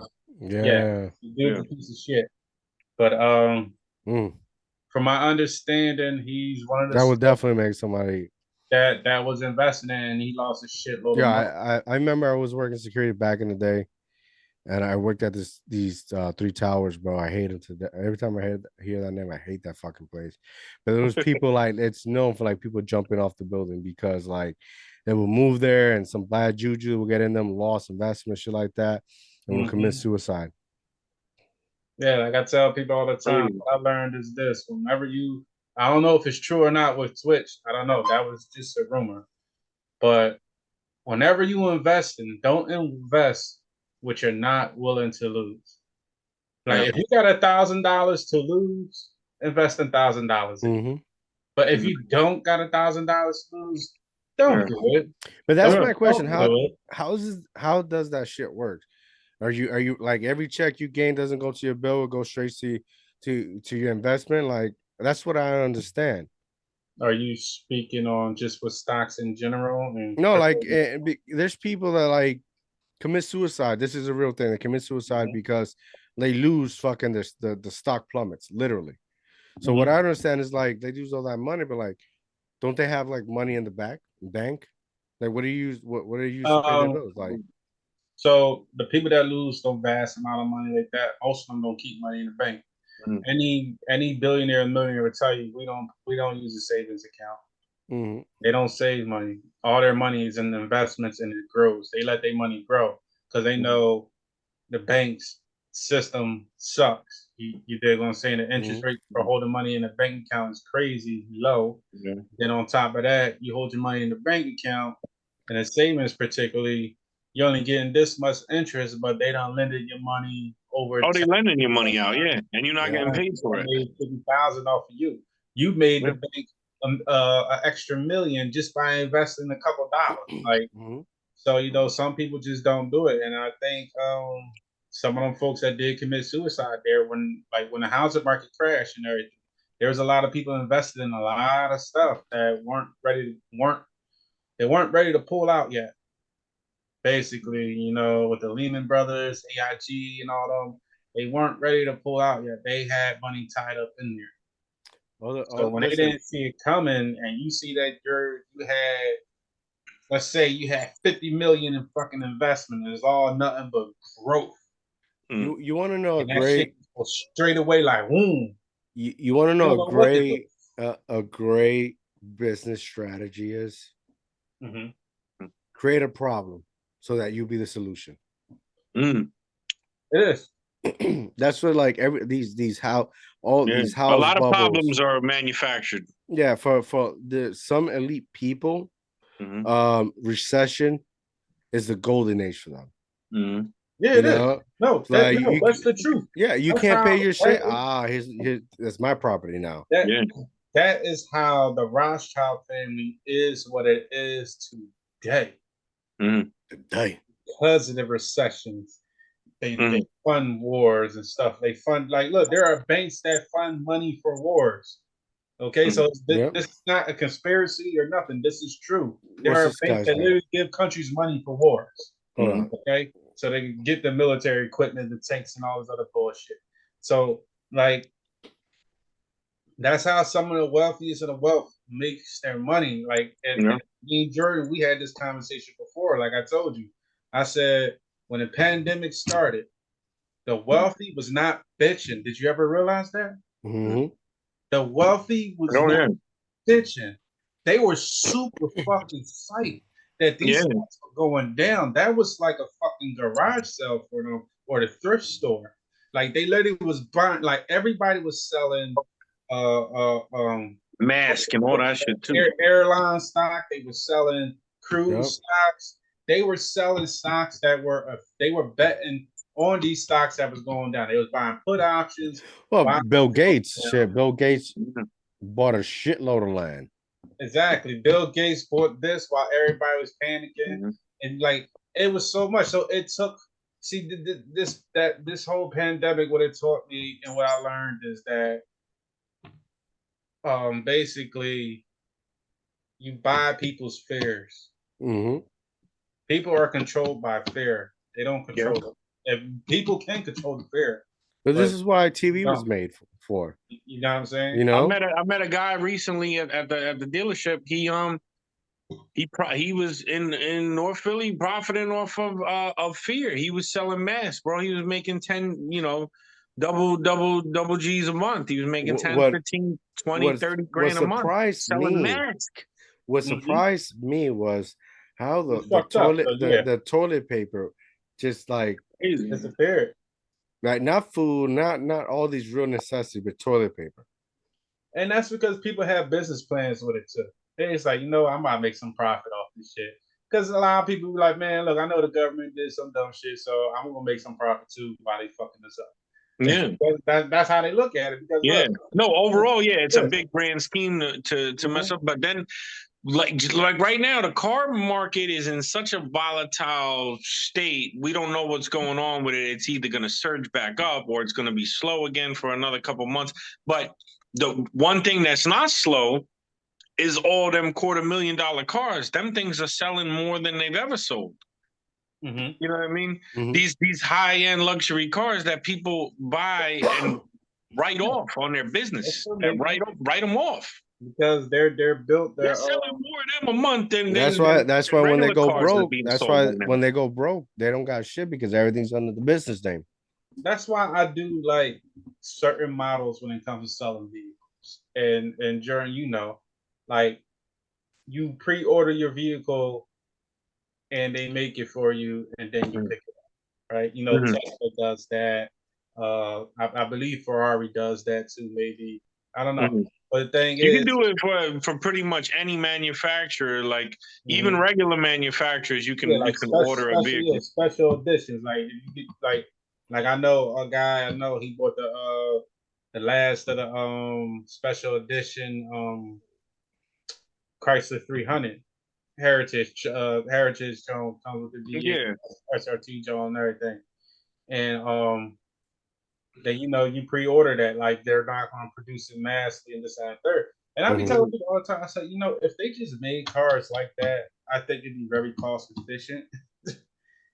Yeah, dude's a piece of shit. But from my understanding, he's one of the that would definitely make somebody that was investing in, and he lost a shitload of money. I remember I was working security back in the day, and I worked at these three towers, bro. I hate it to death. Every time I hear that name, I hate that fucking place. But there was people like, it's known for like people jumping off the building because like they will move there and some bad juju will get in them, lost investment, shit like that, and will commit suicide. Yeah, like I tell people all the time, what I learned is this: whenever I don't know if it's true or not with Twitch. I don't know. That was just a rumor. But whenever you invest don't invest what you're not willing to lose. Like if you got $1,000 to lose, invest $1,000. But if you don't got $1,000 to lose, don't do it. But that's my question. How does that shit work? Are you like every check you gain doesn't go to your bill, it goes straight to your investment? Like that's what I understand. Are you speaking on just with stocks in general? No, like there's people that like commit suicide. This is a real thing. They commit suicide because they lose fucking the stock plummets, literally. So what I understand is like they lose all that money, but like, don't they have like money in the bank? Like, what do you use? What do you use to pay their bills? Like, so the people that lose no vast amount of money like that, most of them don't keep money in the bank. Any billionaire and millionaire will tell you we don't use a savings account. They don't save money. All their money is in the investments and it grows. They let their money grow because they know the bank's system sucks. You dig what I'm saying? The interest rate for holding money in a bank account is crazy low. Then on top of that, you hold your money in the bank account and the savings particularly, you're only getting this much interest, but they don't lend your money over. Oh, they lending your money out, and you're not getting paid for it. Made $50,000 off of you. You made the bank an extra million just by investing a couple dollars. Like, so some people just don't do it, and I think some of them folks that did commit suicide there when the housing market crashed and everything, there was a lot of people invested in a lot of stuff that weren't ready to pull out yet. Basically, with the Lehman Brothers, AIG, and all them, they weren't ready to pull out yet. They had money tied up in there. So when they didn't see it coming, and you see that you had, let's say you had 50 million in fucking investment, and it's all nothing but growth. You want to know and that shit straight away like boom. You want to know a great business strategy is create a problem so that you be the solution. It is. That's what these these houses. A lot of problems are manufactured. Yeah, for some elite people, recession is the golden age for them. Yeah, it is. No, that's the truth. Yeah, you can't pay your shit. Here's that's my property now. That is how the Rothschild family is what it is today. Because of the recessions. They fund wars and stuff. They fund look, there are banks that fund money for wars. Okay, so this is not a conspiracy or nothing. This is true. There are banks that literally give countries money for wars. Okay, so they can get the military equipment, the tanks, and all this other bullshit. So that's how some of the wealthiest of the wealth makes their money. And me and Jordan, we had this conversation before. Like I told you, I said when the pandemic started, the wealthy was not bitching. Did you ever realize that? The wealthy was not bitching. They were super fucking psyched that these stocks were going down. That was like a fucking garage sale for them or the thrift store. Like they literally was buying. Like everybody was selling mask and all that shit too. Airline stock. They were selling cruise stocks. They were selling stocks that they were betting on these stocks that was going down. They was buying put options. Well, Bill Gates bought a shitload of land. Exactly. Bill Gates bought this while everybody was panicking. And it was so much. So it took this whole pandemic, what it taught me and what I learned is that basically you buy people's fears. People are controlled by fear. They don't control them. If people can control the fear. But this is why TV was made for. You know what I'm saying? I met a guy recently at the dealership. He was in North Philly profiting off of fear. He was selling masks, bro. He was making 10, double G's a month. He was making 10, 15, 20, 30 grand a month selling masks. What surprised me was how the toilet paper just disappeared. Like not food, not all these real necessities, but toilet paper. And that's because people have business plans with it too. It's like, I might make some profit off this shit. Because a lot of people be like, man, look, I know the government did some dumb shit, so I'm gonna make some profit too while they fucking us up. Yeah, that's how they look at it. Because overall, it's a big grand scheme to mess up. But then, like right now, the car market is in such a volatile state. We don't know what's going on with it. It's either going to surge back up or it's going to be slow again for another couple months. But the one thing that's not slow is all them $250,000 cars. Them things are selling more than they've ever sold. You know what I mean? These high-end luxury cars that people buy and write off on their business. And write them off. Because they're built. They're selling more of them a month than that's why when they go broke. That's why when they go broke, they don't got shit because everything's under the business name. That's why I do like certain models when it comes to selling vehicles. And Jordan, you pre-order your vehicle and they make it for you and then you pick it up, right? Tesla does that. I believe Ferrari does that too, maybe. I don't know. But the thing you can do it for pretty much any manufacturer, like even regular manufacturers. You can order a vehicle. Special editions, like I know a guy. I know he bought the last of the special edition Chrysler 300 Heritage Jones comes with the Yeah. SRT Jones and everything, and that you pre-order that, like they're not going to produce it massively and this and third. And I be telling people all the time, I said, if they just made cars like that, I think it'd be very cost efficient.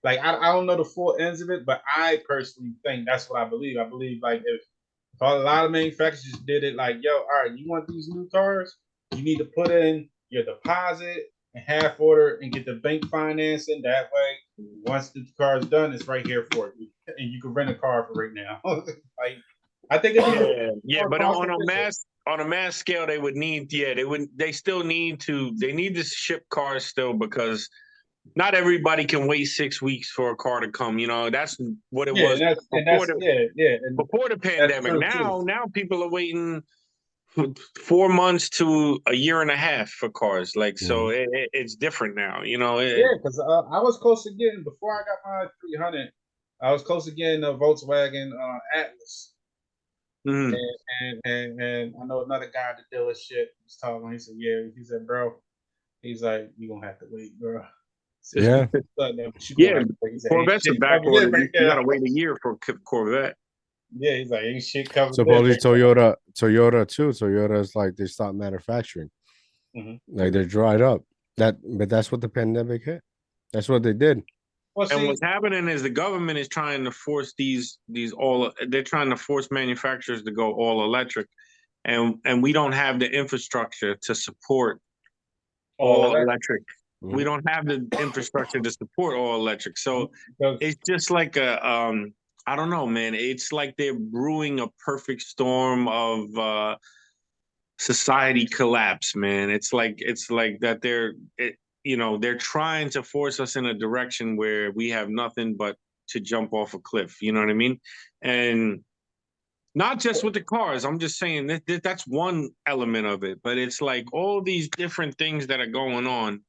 Like I don't know the full ends of it, but I personally think that's what I believe. I believe like if a lot of manufacturers did it, like, yo, all right, you want these new cars? You need to put in your deposit and half order and get the bank financing. That way, once the car is done, it's right here for you, and you can rent a car for right now. Like, I think but on a mass scale, they would need, they still need to ship cars still, because not everybody can wait 6 weeks for a car to come. That's what it was before the pandemic. Now people are waiting 4 months to a year and a half for cars. Like, so it's different now. Because I was close to getting, before I got my 300, I was close to getting a Volkswagen Atlas. And I know another guy at the dealership was talking. He said, he said, bro, he's like, you gonna have to wait, bro. Corvette's a back order. You gotta wait a year for Corvette. Yeah, he's like, ain't shit coming. Supposedly Toyota too. Toyota's like they stopped manufacturing. Like they're dried up. But that's what the pandemic hit. That's what they did. And what's happening is the government is trying to force they're trying to force manufacturers to go all electric, and we don't have the infrastructure to support all electric. We don't have the infrastructure to support all electric. So it's just like I don't know, man. It's like they're brewing a perfect storm of society collapse, man. It's like that they're trying to force us in a direction where we have nothing but to jump off a cliff. You know what I mean? And not just with the cars. I'm just saying that's one element of it, but it's like all these different things that are going on.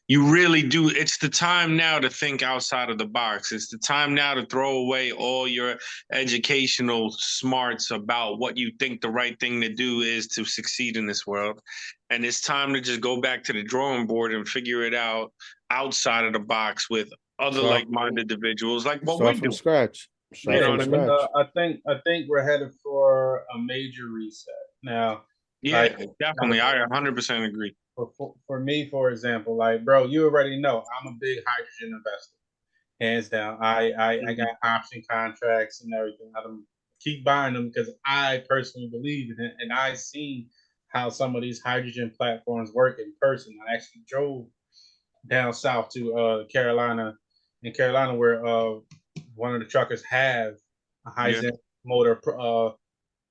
You really do. It's the time now to think outside of the box. It's the time now to throw away all your educational smarts about what you think the right thing to do is to succeed in this world. And it's time to just go back to the drawing board and figure it out outside of the box with other like-minded individuals, like what we're doing. From scratch. I think we're headed for a major reset now. Yeah, definitely. I 100% agree. For me, for example, like, bro, you already know I'm a big hydrogen investor, hands down. I got option contracts and everything. I don't keep buying them because I personally believe in it, and I seen how some of these hydrogen platforms work in person. I actually drove down south to Carolina, where one of the truckers have a hydrogen motor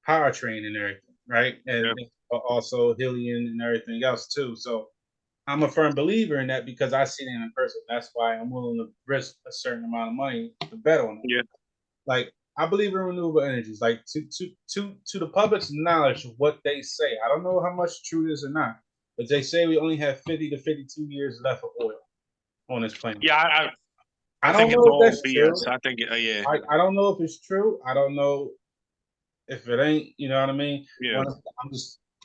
powertrain and everything, right? And also Hillian and everything else too. So I'm a firm believer in that because I see it in person. That's why I'm willing to risk a certain amount of money to bet on it. Yeah. Like, I believe in renewable energies. Like, to the public's knowledge of what they say. I don't know how much true it is or not, but they say we only have 50 to 52 years left of oil on this planet. Yeah, I don't know if that's true. I think I don't know if it's true. I don't know if it ain't. You know what I mean? Yeah.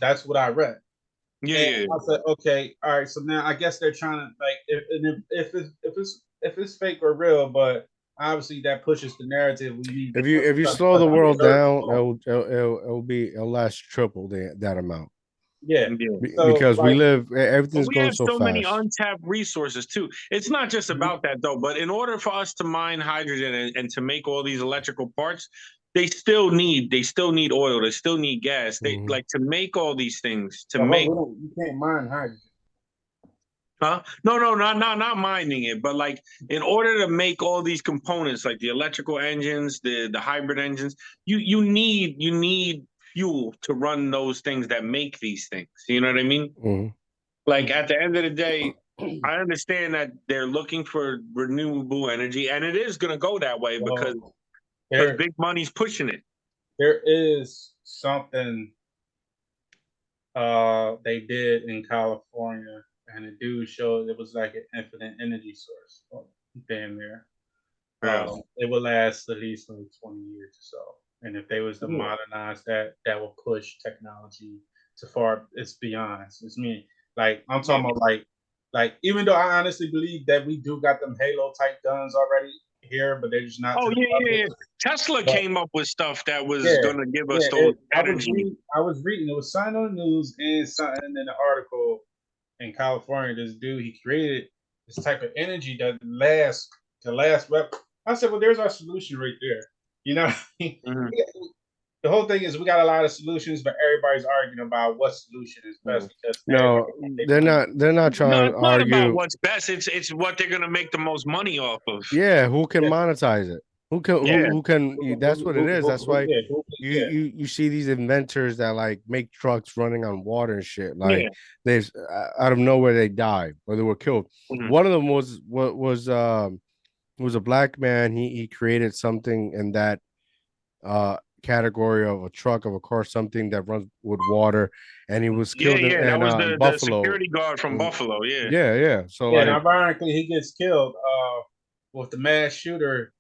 That's what I read. Yeah. I said, okay, all right. So now I guess they're trying to, like, if it's fake or real, but obviously that pushes the narrative. We need if you slow the world down, it'll last triple that amount. Yeah, because everything's going so fast. We have so many untapped resources too. It's not just about that though, but in order for us to mine hydrogen and to make all these electrical parts, they still need oil. They still need gas. They like to make all these things you can't mine hydrogen. Huh? No, not mining it, but like in order to make all these components, like the electrical engines, the hybrid engines, you need fuel to run those things that make these things. You know what I mean? Like at the end of the day, I understand that they're looking for renewable energy, and it is going to go that way because big money's pushing it. There is something they did in California, and the dude showed it was like an infinite energy source. Damn near. It will last at least like 20 years or so. And if they was to modernize that, that will push technology to far. It's beyond. It's me. Like I'm talking about like even though I honestly believe that we do got them Halo type guns already here, but they're just not Oh to the yeah, public. yeah. Tesla But came up with stuff that was yeah, gonna give us yeah. those energy. I was reading. It was signed on the news and something in the article in California. This dude he created this type of energy that lasts to last. I said, well, there's our solution right there. You know, Mhm. the whole thing is we got a lot of solutions, but everybody's arguing about what solution is best because No, they're not. They're not No, trying it's to not about argue. what's best. It's what they're gonna make the most money off of. Yeah, who can Yeah, monetize it? Who can? Yeah. Who can? That's what it is. That's why yeah, yeah. you see these inventors that like make trucks running on water and shit. Like Yeah. they've out of nowhere they died or they were killed. Mhm. One of them was a black man. He created something in that category of a truck of a car, something that runs with water, and he was Yeah, killed yeah. That in was the Buffalo. security guard from Mm, Buffalo. Yeah. yeah, yeah. So Yeah, and like, ironically, he gets killed with the mass shooter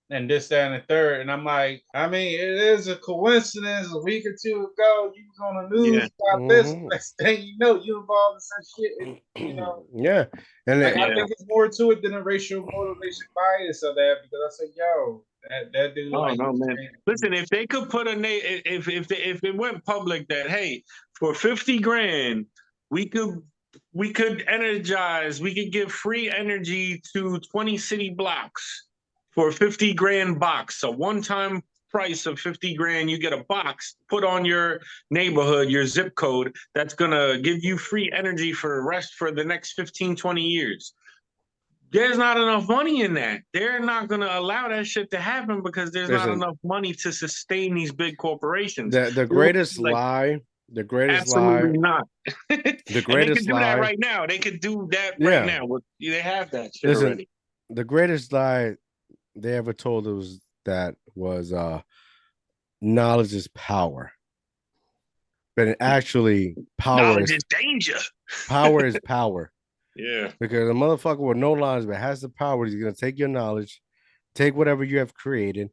and this, that, and the third. And I'm like, I mean, it is a coincidence. A week or two ago, you was on the Yeah. news about this. Next thing you know, you involved in some shit. And, you know, yeah, and like, I Yeah. think it's more to it than a racial motivation bias of that because I said, yo, that dude, Oh like, no, man. Listen, if they could put if it went public that hey, for 50 grand, we could energize, we could give free energy to 20 city blocks for 50 grand box. A one-time price of 50 grand, you get a box put on your neighborhood, your zip code, that's gonna give you free energy for the next 15, 20 years. There's not enough money in that. They're not going to allow that shit to happen because there's not listen, enough money to sustain these big corporations. the It will greatest be like lie, the greatest lie, absolutely not. the And they could greatest do that lie. right now. They could do that right Yeah, now. They have that shit listen, already. the greatest lie they ever told us that was knowledge is power. But actually, Knowledge is danger. power is power. Yeah. Because a motherfucker with no knowledge but has the power, he's gonna take your knowledge, take whatever you have created,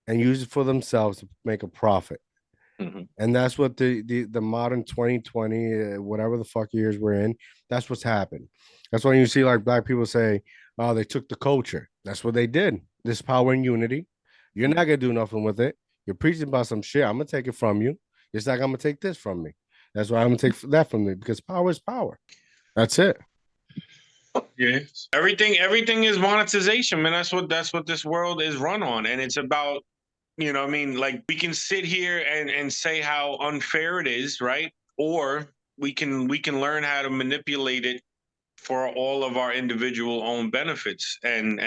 and use it for themselves to make a profit. Mhm. And that's what the modern 2020, whatever the fuck years we're in, that's what's happened. That's why you see like black people say, oh, they took the culture. That's what they did. This power and unity. You're not gonna do nothing with it. You're preaching about some shit. I'm gonna take it from you. It's like I'm gonna take this from me. That's why I'm gonna take that from me because power is power. That's it. Yeah. Everything is monetization, man. That's what this world is run on. And it's about, you know, I mean, like we can sit here and say how unfair it is, right? Or we can learn how to manipulate it for all of our individual own benefits. And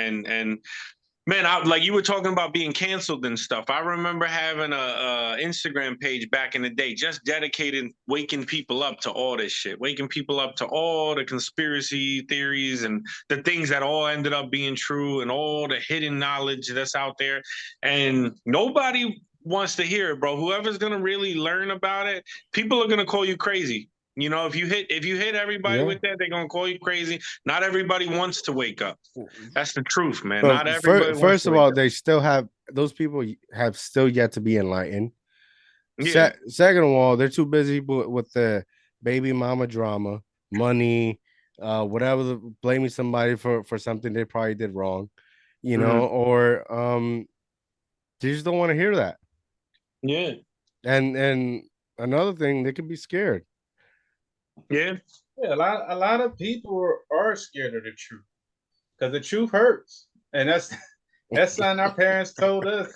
man, like you were talking about being canceled and stuff. I remember having a Instagram page back in the day, just dedicated waking people up to all this shit, waking people up to all the conspiracy theories and the things that all ended up being true and all the hidden knowledge that's out there. And nobody wants to hear it, bro. Whoever's gonna really learn about it, people are gonna call you crazy. You know, if you hit everybody Yeah. with that, they're gonna call you crazy. Not everybody wants to wake up. That's the truth, man. But Not everybody wants first to of wake all, up. they still have those people have still yet to be enlightened. Yeah. Second of all, they're too busy with the baby mama drama, money, whatever, blaming somebody for something they probably did wrong, you Mhm. know, or they just don't want to hear that. Yeah. And another thing, they could be scared. Yeah. Yeah, a lot of people are scared of the truth because the truth hurts, and that's something our parents told us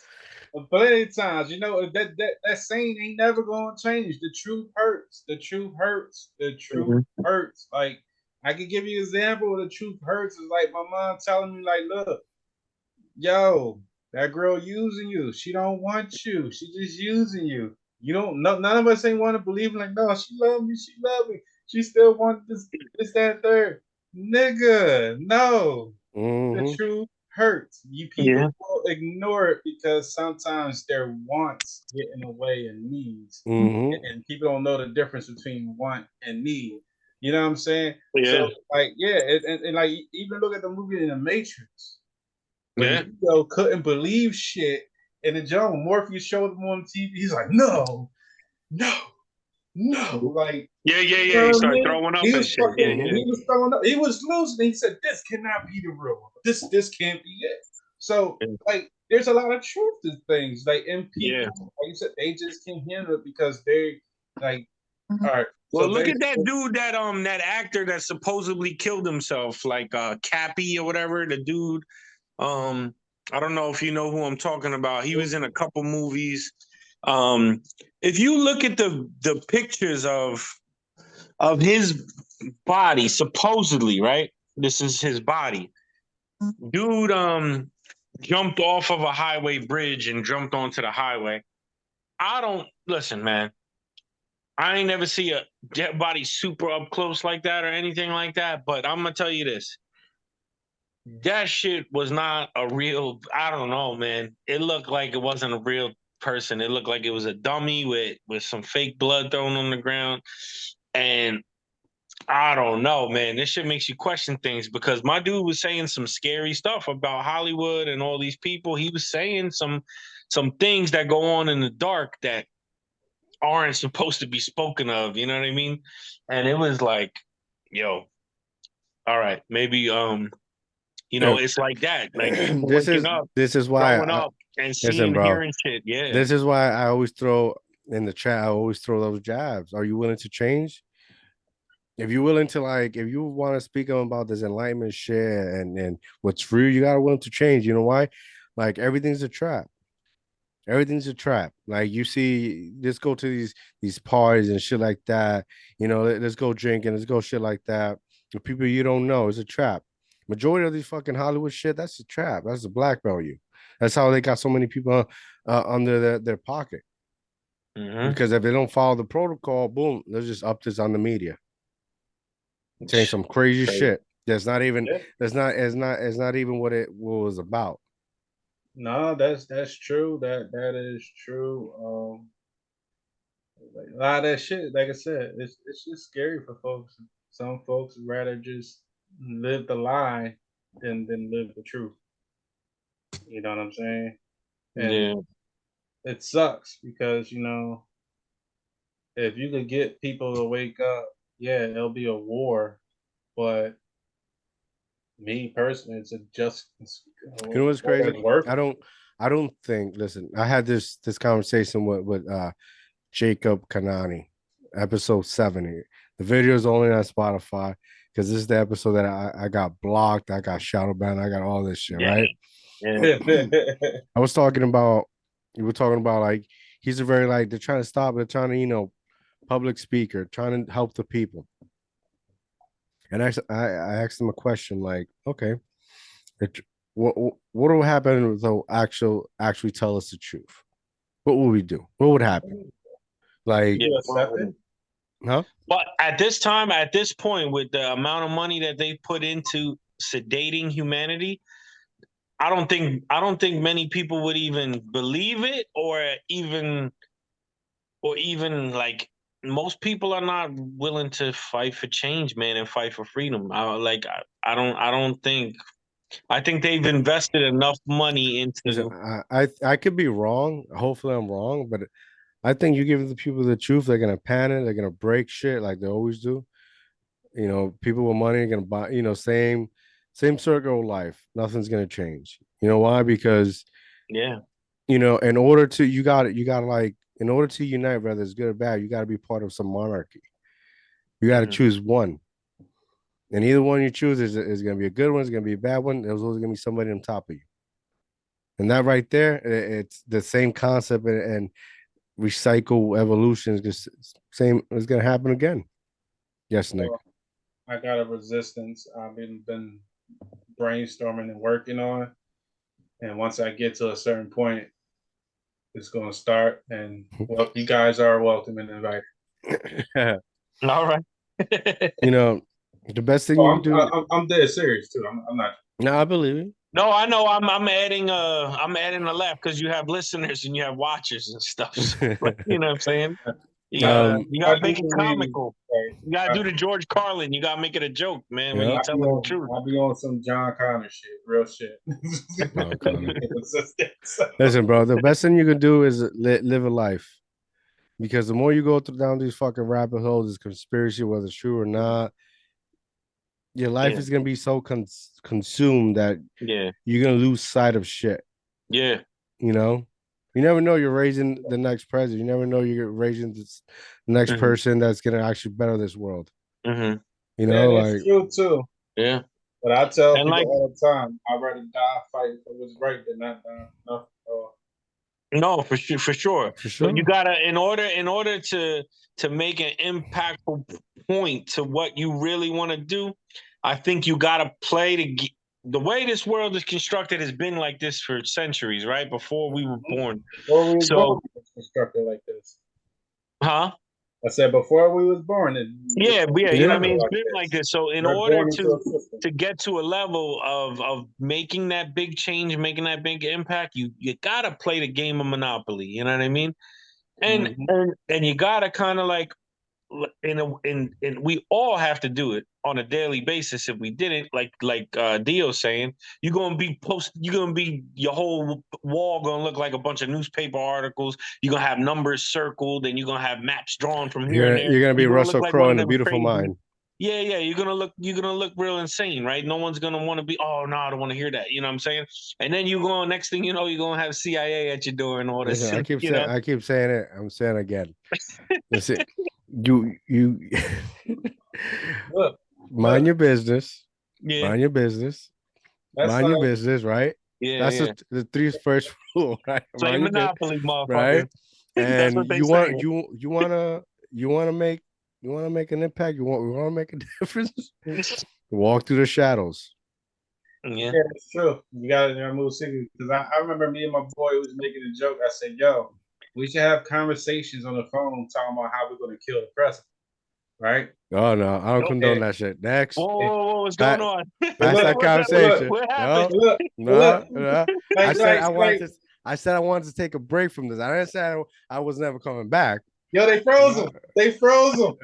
plenty of times. You know that saying ain't never gonna change. The truth hurts. The truth hurts. The truth Mhm. hurts. Like I can give you an example of the truth hurts is like my mom telling me like, look, yo, that girl using you. She don't want you. She just using you. You don't. No, none of us ain't want to believe like, no, she love me. She love me. She still want this, that, third. Nigga, no. The Mm-hmm. truth hurts. You Yeah. people will ignore it because sometimes their wants get in the way of needs, Mm-hmm. and people don't know the difference between want and need. You know what I'm saying? So, Yeah. like, yeah, and like even look at the movie in the Matrix when Yeah. Nito couldn't believe shit, and the John Morpheus showed him on TV. He's like, no, no. no, like, Yeah. you know He what I started mean? throwing up He and was shit. fucking, he was throwing up. He was losing. He said, "This cannot be the real one. This can't be it." So, Yeah. like, there's a lot of truth to things. Like, and Yeah. people, like you said, they just can't handle it because they, like, all right. Well, So look at that basically, dude, that actor that supposedly killed himself, like Cappy or whatever. The dude, um, I don't know if you know who I'm talking about. He was in a couple movies. Um, if you look at the pictures of his body, supposedly, right? This is his body. Dude, jumped off of a highway bridge and jumped onto the highway. I don't listen, man. I ain't never see a dead body super up close like that or anything like that. But I'm gonna tell you this: that shit was not a real. I don't know, man. It looked like it wasn't a real person. It looked like it was a dummy with some fake blood thrown on the ground. And I don't know, man. This shit makes you question things because my dude was saying some scary stuff about Hollywood and all these people. He was saying some things that go on in the dark that aren't supposed to be spoken of, you know what I mean? And it was like, yo, all right, maybe Yeah. it's like that. Like people this waking is up, this is why growing up and listen, seeing, bro. hearing shit. Yeah. This is why I always throw in the chat. I always throw those jabs. Are you willing to change? If you're willing to, like, if you want to speak about this enlightenment shit and what's real, you gotta willing to change. You know why? Like, everything's a trap. Everything's a trap. Like, you see, let's go to these parties and shit like that. Let's go drinking, let's go shit like that. The people you don't know, is a trap. Majority of these fucking Hollywood shit, that's a trap. That's a blackmail you. That's how they got so many people under their pocket. Mm-hmm. Because if they don't follow the protocol, boom, they'll just up this on the media, saying some crazy shit. That's not even yeah. it's not even what it was about. No, that's true. That is true. Like, a lot of that shit, like I said, it's just scary for folks. Some folks rather just live the lie than live the truth. You know what I'm saying? And Yeah. it sucks because if you could get people to wake up, yeah, it'll be a war. But me personally, it's a just You know what's war crazy? that's worth I it. don't I don't think. Listen, I had this conversation with Jacob Kanani, episode 70. The video is only on Spotify because this is the episode that I got blocked, I got shadow banned, I got all this shit, Yeah. right? Yeah. I was talking about we were talking about, like, he's a very, like, they're trying to stop, they're trying to, public speaker, trying to help the people. And I asked him a question like, okay, it, what will happen if they'll actually tell us the truth? What will we do? What would happen? Like, You accept it? huh? But at this time, at this point, with the amount of money that they put into sedating humanity, I don't think many people would even believe it, or even like most people are not willing to fight for change, man, and fight for freedom. I don't think. I think they've invested enough money Listen, into. I could be wrong. Hopefully, I'm wrong, but I think you give the people the truth, they're gonna panic, they're gonna break shit like they always do. People with money are gonna buy. Same circle of life. Nothing's gonna change. You know why? Because Yeah. in order to you got to like in order to unite, whether it's good or bad, you got to be part of some monarchy. You got to Mhm. choose one, and either one you choose is going to be a good one, it's going to be a bad one. There's always going to be somebody on top of you, and that right there, it's the same concept, and recycle evolution is just same. It's going to happen again. Yes, Nick. Well, I got a resistance. I've been brainstorming and working on, and once I get to a certain point, it's going to start. And well, you guys are welcome and invited. All right. The best thing Oh, you can do. I'm dead serious too. I'm not. No, I believe it. No, I know. I'm adding a laugh because you have listeners and you have watchers and stuff. So, you know what I'm saying? You gotta Um, you I gotta do make it believe. comical. Like, You gotta do the George Carlin. You gotta make it a joke, man, when yeah, you're telling the truth. I'll be on some John Connor shit, real shit. John Connor. Resistance. Listen, bro. The best thing you can do is live a life. Because the more you go down these fucking rabbit holes, this conspiracy, whether it's true or not, your life is gonna be so consumed that you're gonna lose sight of shit. Yeah. You know, you never know you're raising the next president. You never know you're raising the next person that's gonna actually better this world. You know, that's true too. Yeah. But I tell people all the time, I'd rather die fighting for what's right than not die. No, for sure. But you gotta, in order to make an impactful point to what you really want to do, I think you gotta play the way this world is constructed has been like this for centuries, right? Before we were born. Before we was born, it was constructed like this. Huh? I said before we was born. You know what I mean? It's been like this. So in order to get to a level of making that big change, making that big impact, you gotta play the game of Monopoly. You know what I mean? And you gotta kind of like, and we all have to do it on a daily basis. If we didn't, like Dio's saying, you're gonna be your whole wall gonna look like a bunch of newspaper articles. You're gonna have numbers circled, and you're gonna have maps drawn from here and there. You're gonna be Russell Crowe in A Beautiful Mind. Yeah, you're gonna look real insane, right? No one's gonna want to be, oh no, I don't want to hear that. You know what I'm saying? And then next thing you know, you're gonna have CIA at your door and all this. Listen, I keep saying it. I'm saying it again. Listen, you mind your business. Yeah. Mind your business. Mind your business, right? Yeah. That's the first rule, right? Play Monopoly, motherfucker. Right? And you want to make an impact. You want to make a difference. Walk through the shadows. Yeah, that's true. You gotta remove secrets. Because I remember me and my boy was making a joke. I said, "Yo, we should have conversations on the phone talking about how we're going to kill the president." Right? Oh no, I don't condone that shit. Next. Whoa, what's going on? Pass that conversation. What happened? No. I said I wanted to take a break from this. I didn't say I was never coming back. Yo, they froze him. They froze him.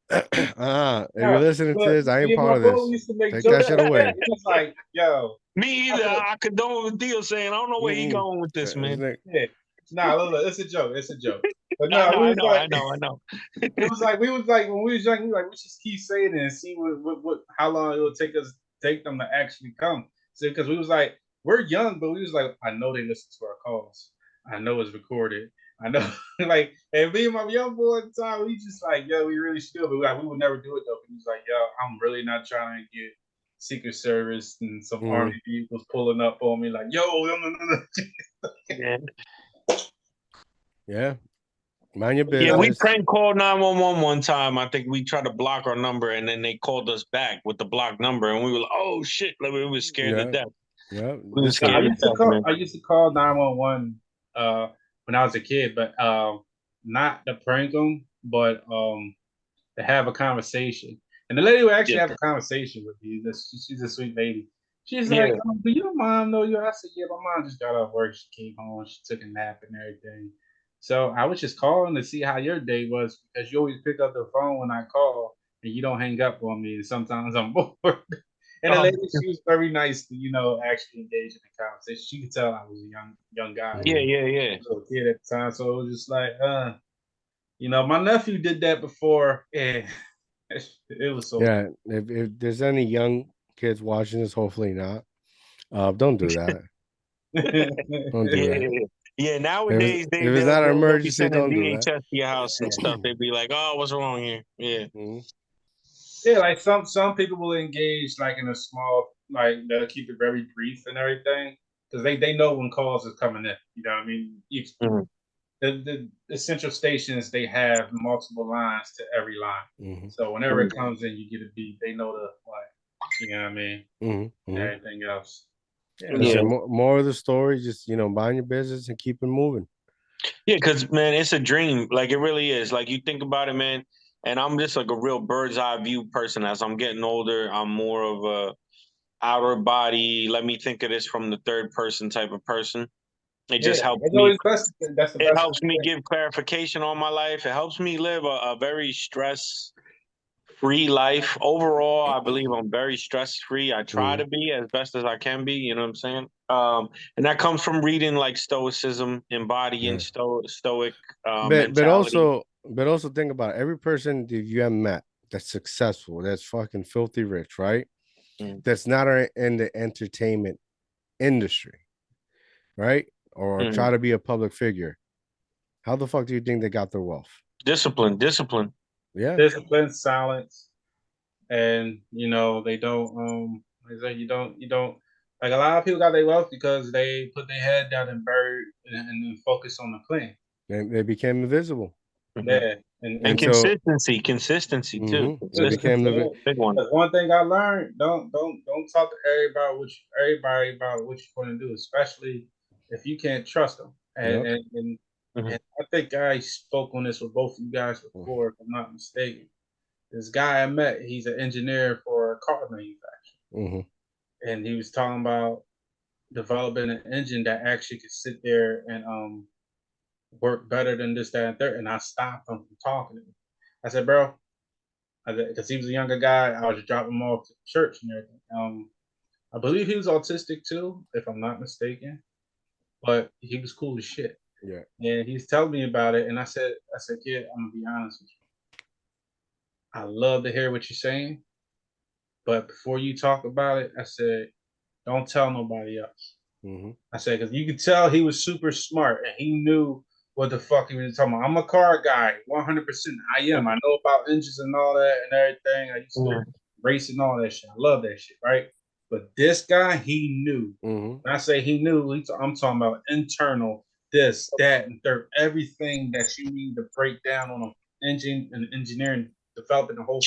If you're listening to this, I ain't part of this. Take that shit away. It's like, yo. Me either. I condone what Dio's saying. I don't know where he going with this, man. Yeah. Nah, look, it's a joke. It's a joke. But no, I know. It was like when we was young, we just keep saying it and see how long it will take them to actually come. So because we was like, we're young, but we was like, I know they listen to our calls. I know it's recorded. I know, like, and me and my young boy at the time, we just like, yo, we really should, but we would never do it though. He was like, yo, I'm really not trying to get Secret Service and some army vehicles pulling up on me, like, yo, no. Yeah. Mind your business. Yeah, we prank called 911 one time. I think we tried to block our number, and then they called us back with the blocked number, and we were like, "Oh shit!" Like, we were scared to death. Yeah, we were scared. I used to call 911 when I was a kid, but not to prank them, but to have a conversation. And the lady would actually have a conversation with you. She's a sweet lady. She's like, "Do your mom know you?" I said, "Yeah, my mom just got off work. She came home. She took a nap and everything." So I was just calling to see how your day was, because you always pick up the phone when I call and you don't hang up on me. And sometimes I'm bored. And the lady, she was very nice to, actually engage in the conversation. She could tell I was a young guy. Yeah. I was a kid at the time. So it was just like, my nephew did that before. And it was so Yeah, if there's any young kids watching this, hopefully not. Don't do that. Don't do that. Yeah, nowadays if it's not an emergency, don't do that. VHS to your house and stuff. They'd be like, "Oh, what's wrong here?" Yeah, yeah. Like some people will engage like in a small, like they'll keep it very brief and everything, because they know when calls is coming in. You know what I mean? The central stations, they have multiple lines to every line. So whenever it comes in, you get a beat. They know you know what I mean? And everything else. Yeah. More of the story, just mind your business and keep it moving. Yeah, because man, it's a dream. Like, it really is. Like, you think about it, man. And I'm just like a real bird's eye view person. As I'm getting older, I'm more of a outer body. Let me think of this from the third person type of person. It just helps me. It helps me give clarification on my life. It helps me live a very stress free life. Overall, I believe I'm very stress free. I try to be as best as I can be. You know what I'm saying? And that comes from reading like Stoicism, embodying Stoic mentality. But also think about it. Every person that you have met that's successful, that's fucking filthy rich, right? That's not in the entertainment industry, right? Or try to be a public figure. How the fuck do you think they got their wealth? Discipline. Yeah. Discipline, silence, and they don't. They say you don't like a lot of people got their wealth because they put their head down and buried and focus on the plan. They became invisible. Yeah, and consistency too. They became the big one. That's one thing I learned. Don't talk to everybody about what you're going to do, especially if you can't trust them. And I think I spoke on this with both of you guys before, if I'm not mistaken. This guy I met, he's an engineer for a car manufacturer, and he was talking about developing an engine that actually could sit there and work better than this, that, and third. And I stopped him from talking to me. I said, bro, because he was a younger guy, I was just dropping him off to church and everything. I believe he was autistic too, if I'm not mistaken, but he was cool as shit. Yeah. And he's telling me about it, and I said, kid, I'm gonna be honest with you. I love to hear what you're saying, but before you talk about it, I said, don't tell nobody else. I said, because you could tell he was super smart and he knew what the fuck he was talking about. I'm a car guy, 100%. I am. I know about engines and all that and everything. I used to race and all that shit. I love that shit, right? But this guy, he knew. When I say he knew, I'm talking about internal, this, that, and third. Everything that you need to break down on an engine and engineering, developing the whole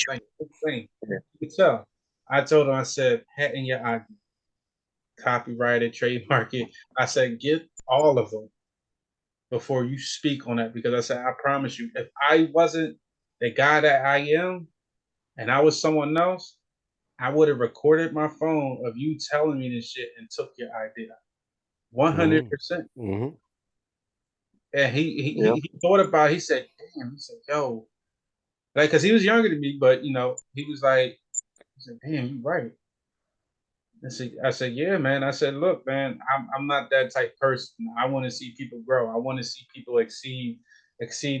thing. You could tell. I told him, I said, hat in your eye. Copyright it, trademark it. I said, get all of them before you speak on that, because I said, I promise you, if I wasn't the guy that I am and I was someone else, I would have recorded my phone of you telling me this shit and took your idea. 100%. And he thought about it. He said, damn, he said, yo, like, because he was younger than me, but he was like, he said, damn, you right. I said, yeah, man. I said, look, man, I'm not that type of person. I want to see people grow. I want to see people exceed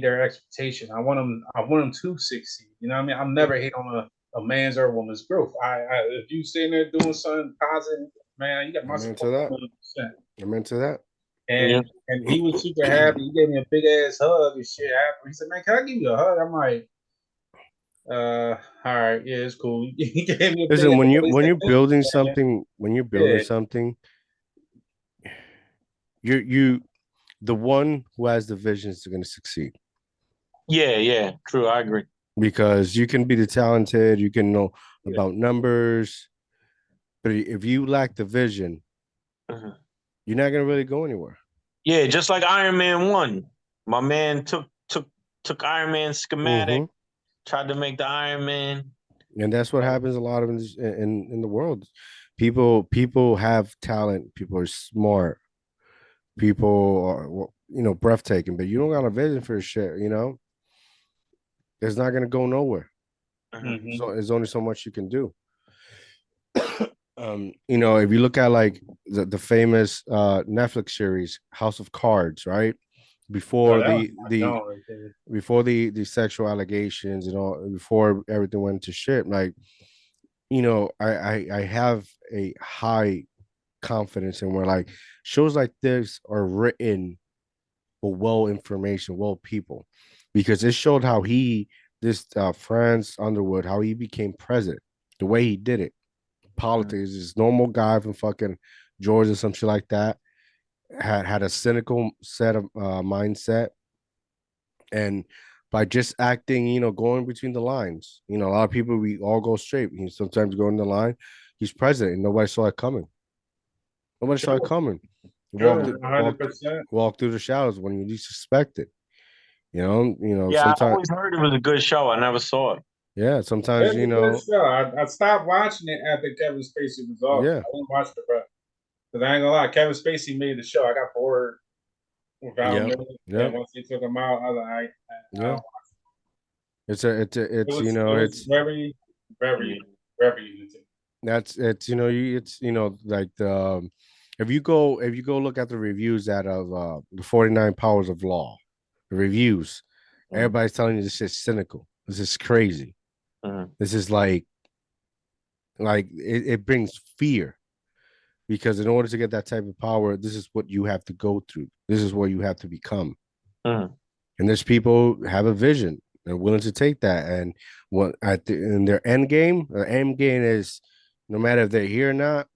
their expectations. I want them to succeed. You know what I mean? I'm never hate on a man's or a woman's growth. If you sitting there doing something positive, man, you got my support. I'm into that. And he was super happy. He gave me a big ass hug and shit after. He said, man, can I give you a hug? I'm like, all right, yeah, it's cool. He gave me a Listen, when you're building something, you the one who has the vision is going to succeed. Yeah, true. I agree. Because you can be the talented, you can know about numbers, but if you lack the vision, you're not going to really go anywhere. Yeah, just like Iron Man 1. My man took Iron Man's schematic, tried to make the Iron Man. And that's what happens a lot of in the world. People have talent, people are smart, people are breathtaking, but you don't got a vision for shit, it's not going to go nowhere. So there's only so much you can do. If you look at like the famous Netflix series House of Cards, right? Before before the sexual allegations and all, before everything went to shit, like, I have a high confidence in where like shows like this are written for well information, well people, because it showed how Franz Underwood, how he became president, the way he did it. Politics, this normal guy from fucking Georgia, some shit like that, had a cynical set of mindset, and by just acting, going between the lines, a lot of people, we all go straight. He sometimes go in the line. He's president, and nobody saw it coming. Saw it coming. Walk through the shadows when you least suspect it. Yeah, I always heard it was a good show. I never saw it. Yeah, sometimes I stopped watching it after Kevin Spacey was off. Yeah, I didn't watch the rest. Because I ain't gonna lie, Kevin Spacey made the show. I got bored without him. And once he took him out, I was like, it's you It know, was very, very, very limited. it's like if you go look at the reviews out of the 49 Powers of Law, the reviews, everybody's telling you this is cynical. This is crazy. This is like it brings fear because in order to get that type of power, this is what you have to go through. This is what you have to become. And there's people who have a vision. They're willing to take that. And what in their end game, the end game is no matter if they're here or not,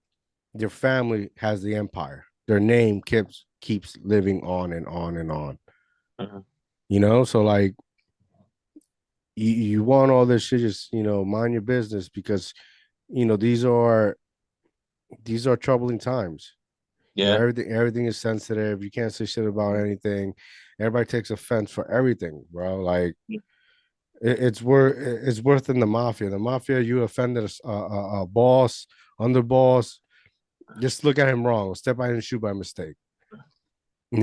their family has the empire. Their name keeps living on and on and on. You know, so like you want all this shit, just mind your business because these are troubling times. Yeah. Everything is sensitive. You can't say shit about anything. Everybody takes offense for everything, bro. Like it's worth in the mafia. The mafia, you offended a boss, underboss. Just look at him wrong. Step out in the shoe by mistake.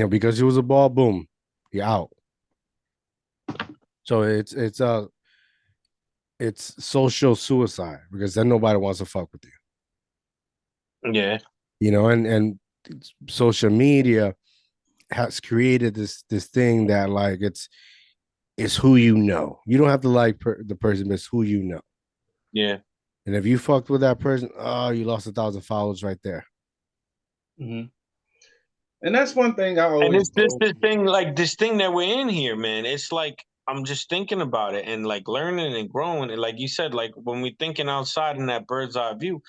Because he was a ball, boom, he out. So it's social suicide because then nobody wants to fuck with you. Yeah. And social media has created this thing that like it's who you know. You don't have to like the person, but it's who you know. Yeah. And if you fucked with that person, oh, you lost 1,000 followers right there. And that's one thing I always. And it's this thing that we're in here, man. It's like I'm just thinking about it and like learning and growing. And like you said, like when we're thinking outside in that bird's eye view,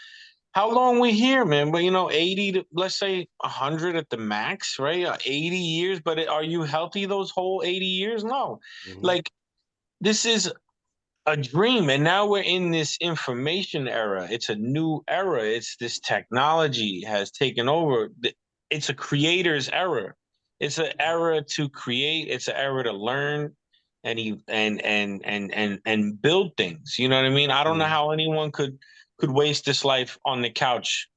how long we here, man? But 80 to let's say 100 at the max, right? 80 years. But are you healthy those whole 80 years? No. Like this is a dream, and now we're in this information era. It's a new era. It's this technology has taken over. It's a creator's era. It's an era to create. It's an era to learn and build things. You know what I mean? I don't know how anyone could waste this life on the couch.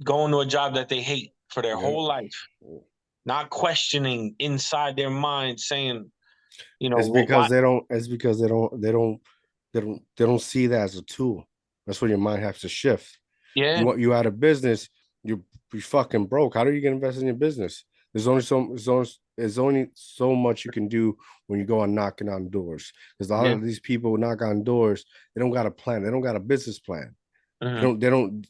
Going to a job that they hate for their whole life, not questioning inside their mind, saying, it's because they don't. It's because they don't see that as a tool. That's where your mind has to shift. Yeah. You out of business, you're fucking broke. How do you get invested in your business? There's only so much you can do when you go on knocking on doors. Because a lot of these people who knock on doors, they don't got a plan. They don't got a business plan. They don't.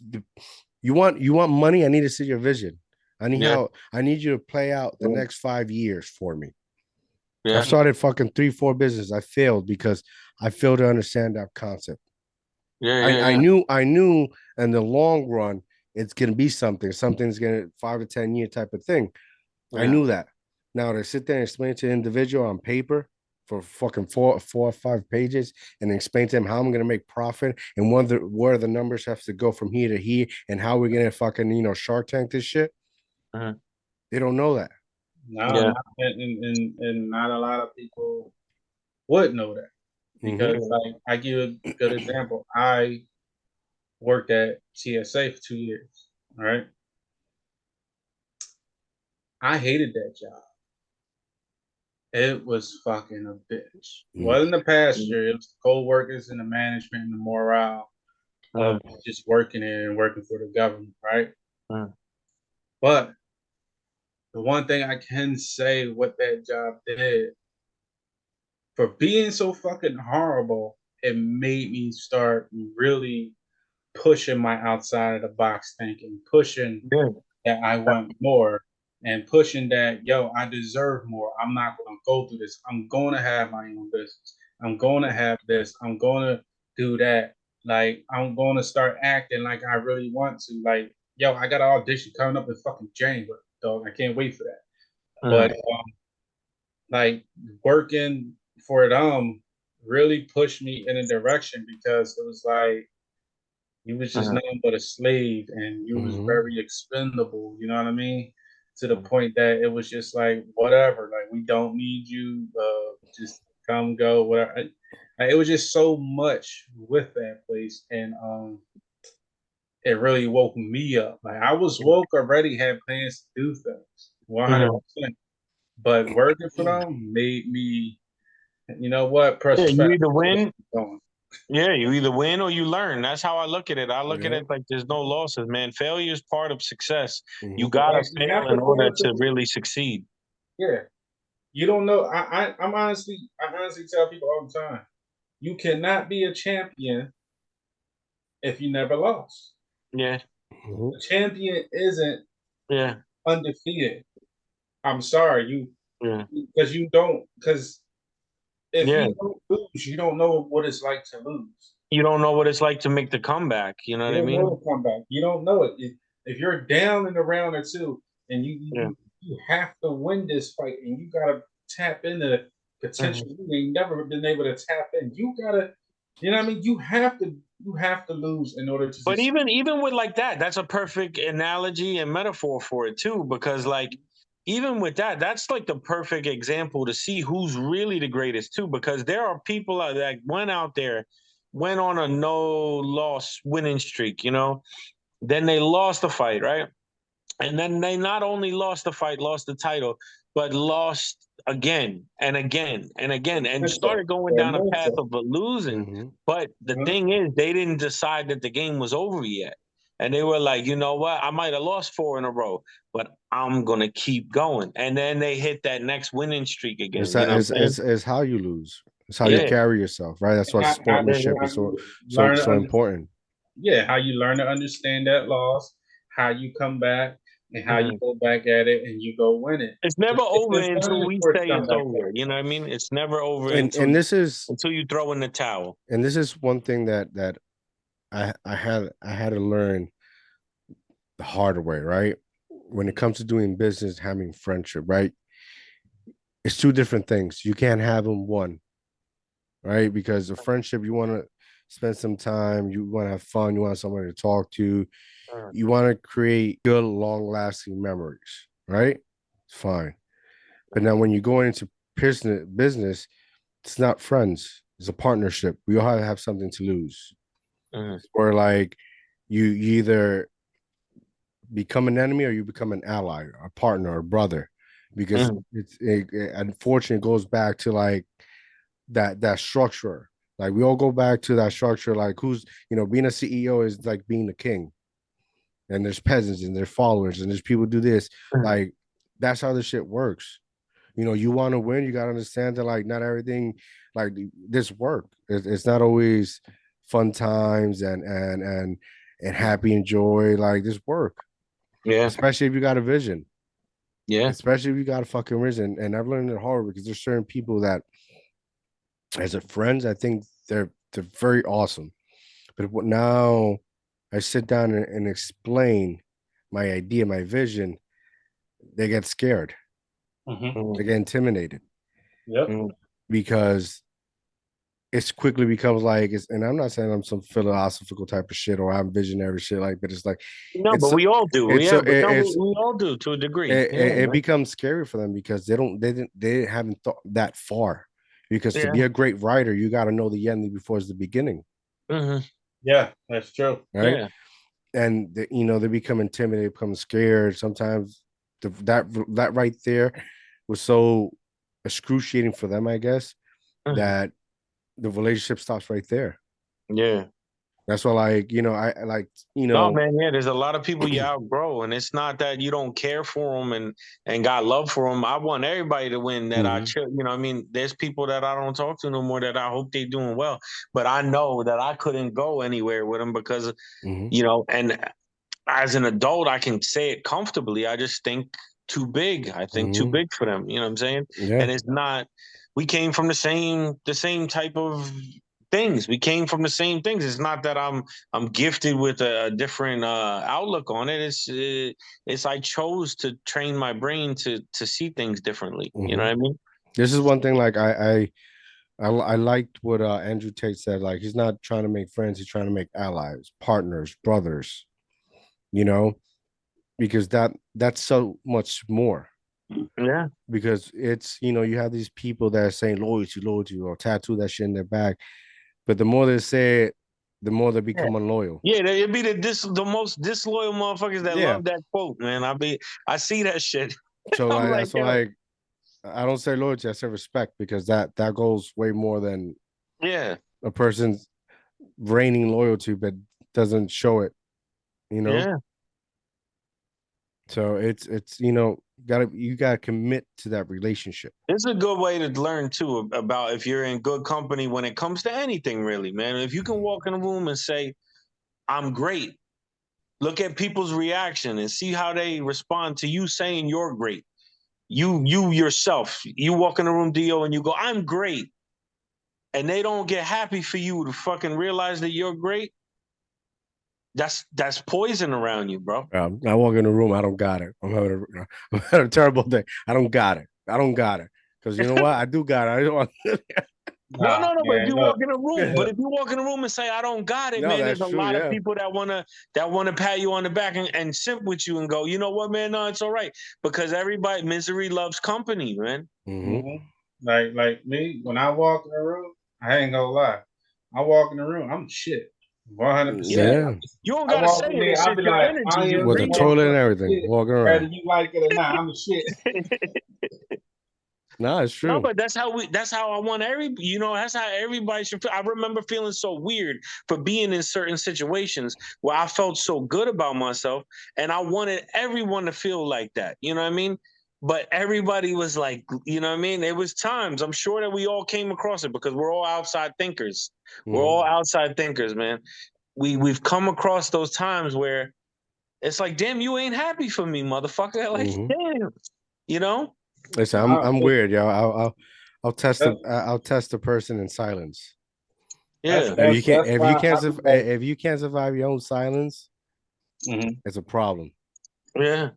You want money? I need to see your vision. I need you to play out the next 5 years for me. Yeah. I've started fucking 3-4 businesses. I failed because I failed to understand that concept. I knew in the long run it's gonna be something's gonna 5 to 10 year type of thing. I knew that. Now to sit there and explain to an individual on paper for fucking four or 5 pages and explain to them how I'm gonna make profit and where the numbers have to go from here to here and how we're gonna fucking Shark Tank this shit. They don't know that. No, and not a lot of people would know that because, like, I give a good example. I worked at TSA for 2 years. All right, I hated that job. It was fucking a bitch. It wasn't the pasture. It was the co-workers and the management and the morale of just working there and working for the government, right? But the one thing I can say what that job did for being so fucking horrible, it made me start really pushing my outside of the box thinking, pushing that I want more and pushing that, I deserve more. I'm not going to go through this. I'm going to have my own business. I'm going to have this. I'm going to do that. Like, I'm going to start acting like I really want to. Like, I got an audition coming up in fucking January, dog. I can't wait for that. But like working for it really pushed me in a direction because it was like you was just nothing but a slave and you was very expendable, you know what I mean? To the point that it was just like whatever, like we don't need you, just come go, whatever. It was just so much with that place, and it really woke me up. Like I was woke already, had plans to do things, 100%. But working for them made me You know what? Press Yeah, you fast either forward. win. Going. Yeah, you either win or you learn. That's how I look at it. I look at Yeah. it like there's no losses, man. Failure is part of success. You Mhm. gotta You fail have to in order fail to really succeed. Yeah. You don't know. I honestly tell people all the time, you cannot be a champion if you never lost. Yeah, Mhm. A champion isn't yeah, undefeated. I'm sorry, yeah, you don't because if yeah. you don't lose, you don't know what it's like to lose. You don't know what it's like to make the comeback. You know You what I don't know mean? the comeback. You don't know it. If you're down in a round or two and Yeah. you have to win this fight and you gotta tap into Mhm. potential you ain't never been able to tap in. You gotta, you know what I mean? You have to lose in order to But succeed. even with like that, that's a perfect analogy and metaphor for it too, because like even with that, that's like the perfect example to see who's really the greatest too. Because there are people that went out there, went on a no loss winning streak, you know, then they lost the fight, right? And then they not only lost the fight, lost the title, but lost again and again and again and Mental. started going They're down a path mental. of losing. Mhm. But the Mhm. thing is, they didn't decide that the game was over yet. And they were like, you know what? I might have lost 4 in a row, but I'm gonna keep going. And then they hit that next winning streak It's again. You that know what I'm saying? is how you lose. It's how you Yeah, carry yourself, right? That's why yeah, sportsmanship How is so you learn to important. yeah, how you learn to understand that loss, how you come back, and how you yeah. go back at it and you go win it. It's never It's over the until same we for say it's comeback. over. You know what I mean? It's never over And until you throw in the towel. this is one thing that I had to learn the hard way, right? When it comes to doing business, having friendship, right? It's two different things. You can't have them one, right? Because a friendship, you want to spend some time, you want to have fun, you want somebody to talk to, Uh, you want to create good, long-lasting memories, right? It's fine. But now when you go into business, it's not friends. It's a partnership. We all have something to lose. uh, Or like you either become an enemy or you become an ally, a partner, a brother, because uh, it unfortunately goes back to like that structure. Like we all go back to that structure. Like who's being a CEO is like being the king, and there's peasants and there's followers and there's people do this. uh, Like that's how this shit works. You want to win, you got to understand that like not everything like this work. It's not always fun times and happy and joy. Like this work, yeah, especially if you got a vision, yeah, especially if you got a fucking vision. And I've learned it hard because there's certain people that, as a friends, I think they're very awesome. But now I sit down and explain my idea, my vision, they get scared, Mm-hmm. uh, they get intimidated Yep. uh. because it's quickly becomes like and I'm not saying I'm some philosophical type of shit or I'm visionary shit like, but it's like No, it's but we all do. it's Yeah, so but no, it's we all do to a degree. it, Yeah, it man. becomes scary for them because they haven't thought that far, because to Yeah. be a great writer you got to know the ending before it's the beginning, Hmm. Yeah, that's true. right? Yeah. And they become intimidated, become scared sometimes. That right there was so excruciating for them, I guess, Uh-huh. that the relationship stops right there. Yeah. That's why, like, I like, No, man. Yeah, there's a lot of people you outgrow, and it's not that you don't care for them and got love for them. I want everybody to win. That I Mhm, chill. You know, what I mean, there's people that I don't talk to no more that I hope they doing well, but I know that I couldn't go anywhere with them because mhm, and as an adult, I can say it comfortably. I just think too big. I think too mhm. big for them. You know what I'm saying? Yeah. And it's not. We came from the same type of things. We came from the same things. It's not that I'm gifted with a different outlook on it. It's I chose to train my brain to see things differently. You know what Mhm. I mean? This is one thing. Like I liked what Andrew Tate said. Like he's not trying to make friends; he's trying to make allies, partners, brothers. You know, because that's so much more. Yeah. Because it's you have these people that are saying loyalty, loyalty, or tattoo that shit in their back, but the more they say it, the more they Yeah. become unloyal. Yeah, it'd be the most disloyal motherfuckers that Yeah. love that quote, man. I see that shit. So I'm like like, that's yo, why I don't say loyalty, I say respect, because that goes way more than Yeah, a person's reigning loyalty but doesn't show it, you know. yeah. So it's you gotta commit to that relationship. It's a good way to learn too about if you're in good company when it comes to anything, really, man. If you can walk in a room and say, "I'm great," look at people's reaction and see how they respond to you saying you're great. You yourself, you walk in the room, Dio, and you go, "I'm great," and they don't get happy for you to fucking realize that you're great. That's poison around you, bro. I walk in the room, I don't got it. I'm having a terrible day. I don't got it. I don't got it. Because you know what? I do got it. I don't want No, no, no. But if Man, you walk in a room, but if you walk in a room and say, "I don't got it," No, man, there's that's a true, lot of yeah. people that wanna pat you on the back and simp with you and go, "You know what, man? No, it's all right." Because everybody, misery loves company, man. Mhm. Like me, when I walk in the room, I ain't gonna lie. I walk in the room, I'm shit. 100%. Yeah. You don't I gotta walk say in it. there, It's I'll just be your like, energy. I You am With the the bring it. toilet and motherfucking everything, shit. walking Whether around. you like it or not, I'm the shit. No, it's No, true. but that's how I want that's how everybody should feel. I remember feeling so weird for being in certain situations where I felt so good about myself and I wanted everyone to feel like that. You know what I mean? But everybody was like, you know what I mean? There was times, I'm sure that we all came across it because we're all outside thinkers. We're all outside thinkers, man. We've come across those times where it's like, damn, you ain't happy for me, motherfucker. Like, Mhm. damn, you know? Listen, Nah, I'm weird, yo. I'll test that- the person in silence. Yeah. that's why I be like, If you can't survive your own silence, mhm. it's a problem. Yeah.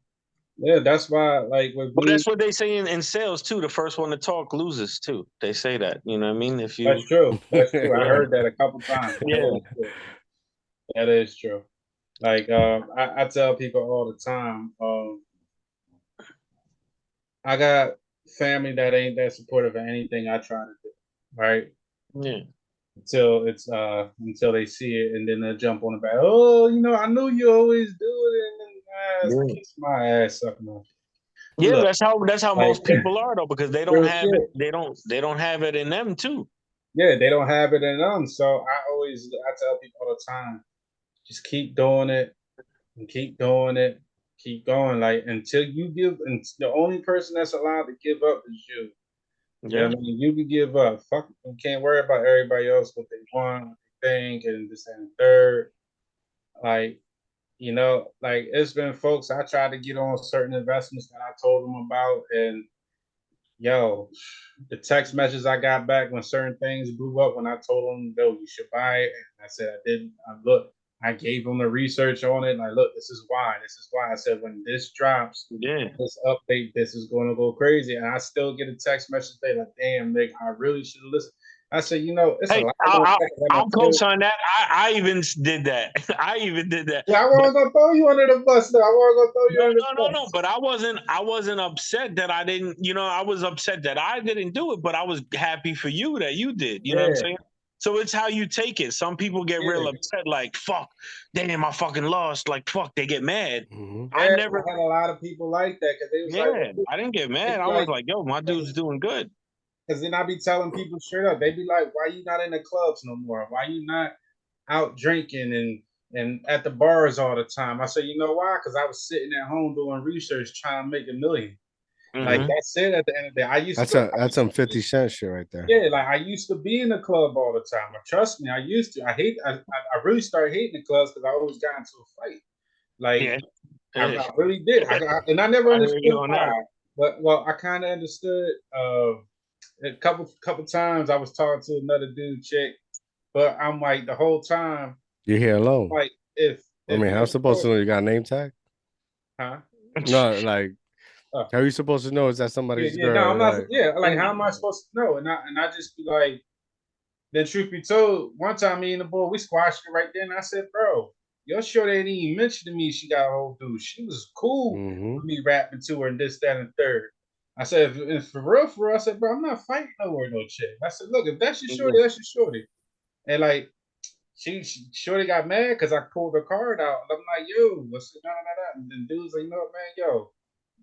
Yeah, that's why like with But me, that's what they say in sales too. The first one to talk loses too. They say that. You know what I mean? If that's you, true. That's true. I yeah, heard that a couple times. That yeah, is true. That is true. Like I tell people all the time, I got family that ain't that supportive of anything I try to do, right? yeah, Until they see it and then they'll jump on the back. Oh, I knew you always do it, and then yeah. kiss my ass up. Yeah, Look, that's how like most people are though, because they don't real have it. shit. They don't have it in them too. Yeah, they don't have it in them. So I tell people all the time, just keep doing it and keep doing it, keep going. Like until you give, and the only person that's allowed to give up is you. You know Yeah, what I mean? You can give up. Fuck, you can't worry about everybody else what they want, what they think, and this and the third. Like, like it's been folks I tried to get on certain investments that I told them about, and yo, the text messages I got back when certain things blew up when I told them, no, you should buy it. And I said I didn't. I gave them the research on it. Like, look, this is why. This is why. I said when this drops, yeah. this update, this is going to go crazy. And I still get a text message today like, damn, Nick, I really should have listened. I said, it's a Hey, lot more that I I'll feel. co-sign that. I even did that. I even did that. Yeah, I But wasn't gonna throw you under the bus. Though. I wasn't gonna throw no, you under no, the no, no. bus. But I wasn't upset that I didn't. I was upset that I didn't do it, but I was happy for you that you did. You know what I'm Yeah, saying? So it's how you take it. Some people get real yeah. upset, like fuck, damn, I fucking lost. Like fuck, they get mad. Mhm. I Yeah, never. I had a lot of people like that because they was like, Yeah, I didn't get it's mad. I was like, like, yo, my dude's doing good. because then I be telling people straight up, they be like, why you not in the clubs no more? Why you not out drinking and at the bars all the time? I said, you know why? Because I was sitting at home doing research trying to make $1 million. Like Hmm. that's it. At the end of the day, I used to go. That's some 50 Cent shit right there. Yeah, like I used to be in the club all the time. Trust me, I used to. I really started hating the clubs because I always got into a fight. Like Yeah, I yeah. really did. And I never I hear understood you on that. why. But I kind of understood. A couple times I was talking to another dude chick, but I'm like the whole time, You're here alone. like if I mean, how I'm you're supposed to know you got a name tag? huh? No, like Uh, how are you supposed to know is that yeah, somebody's yeah, no, I'm girl? not. Like, Yeah, like how am I supposed to know? And I just be like, then truth be told, one time me and the boy we squashed it right there, and I said, bro, your shorty didn't even mention to me she got a whole dude. She was cool mm-hmm. with me rapping to her and this, that, and the third. I said, if for real, I said, bro, I'm not fighting nowhere, no chick. I said, look, if that's your shorty, that's your shorty. And like, she shorty got mad because I pulled her card out. And I'm like, yo, I said, no. And then dude's like, you know what, man, yo,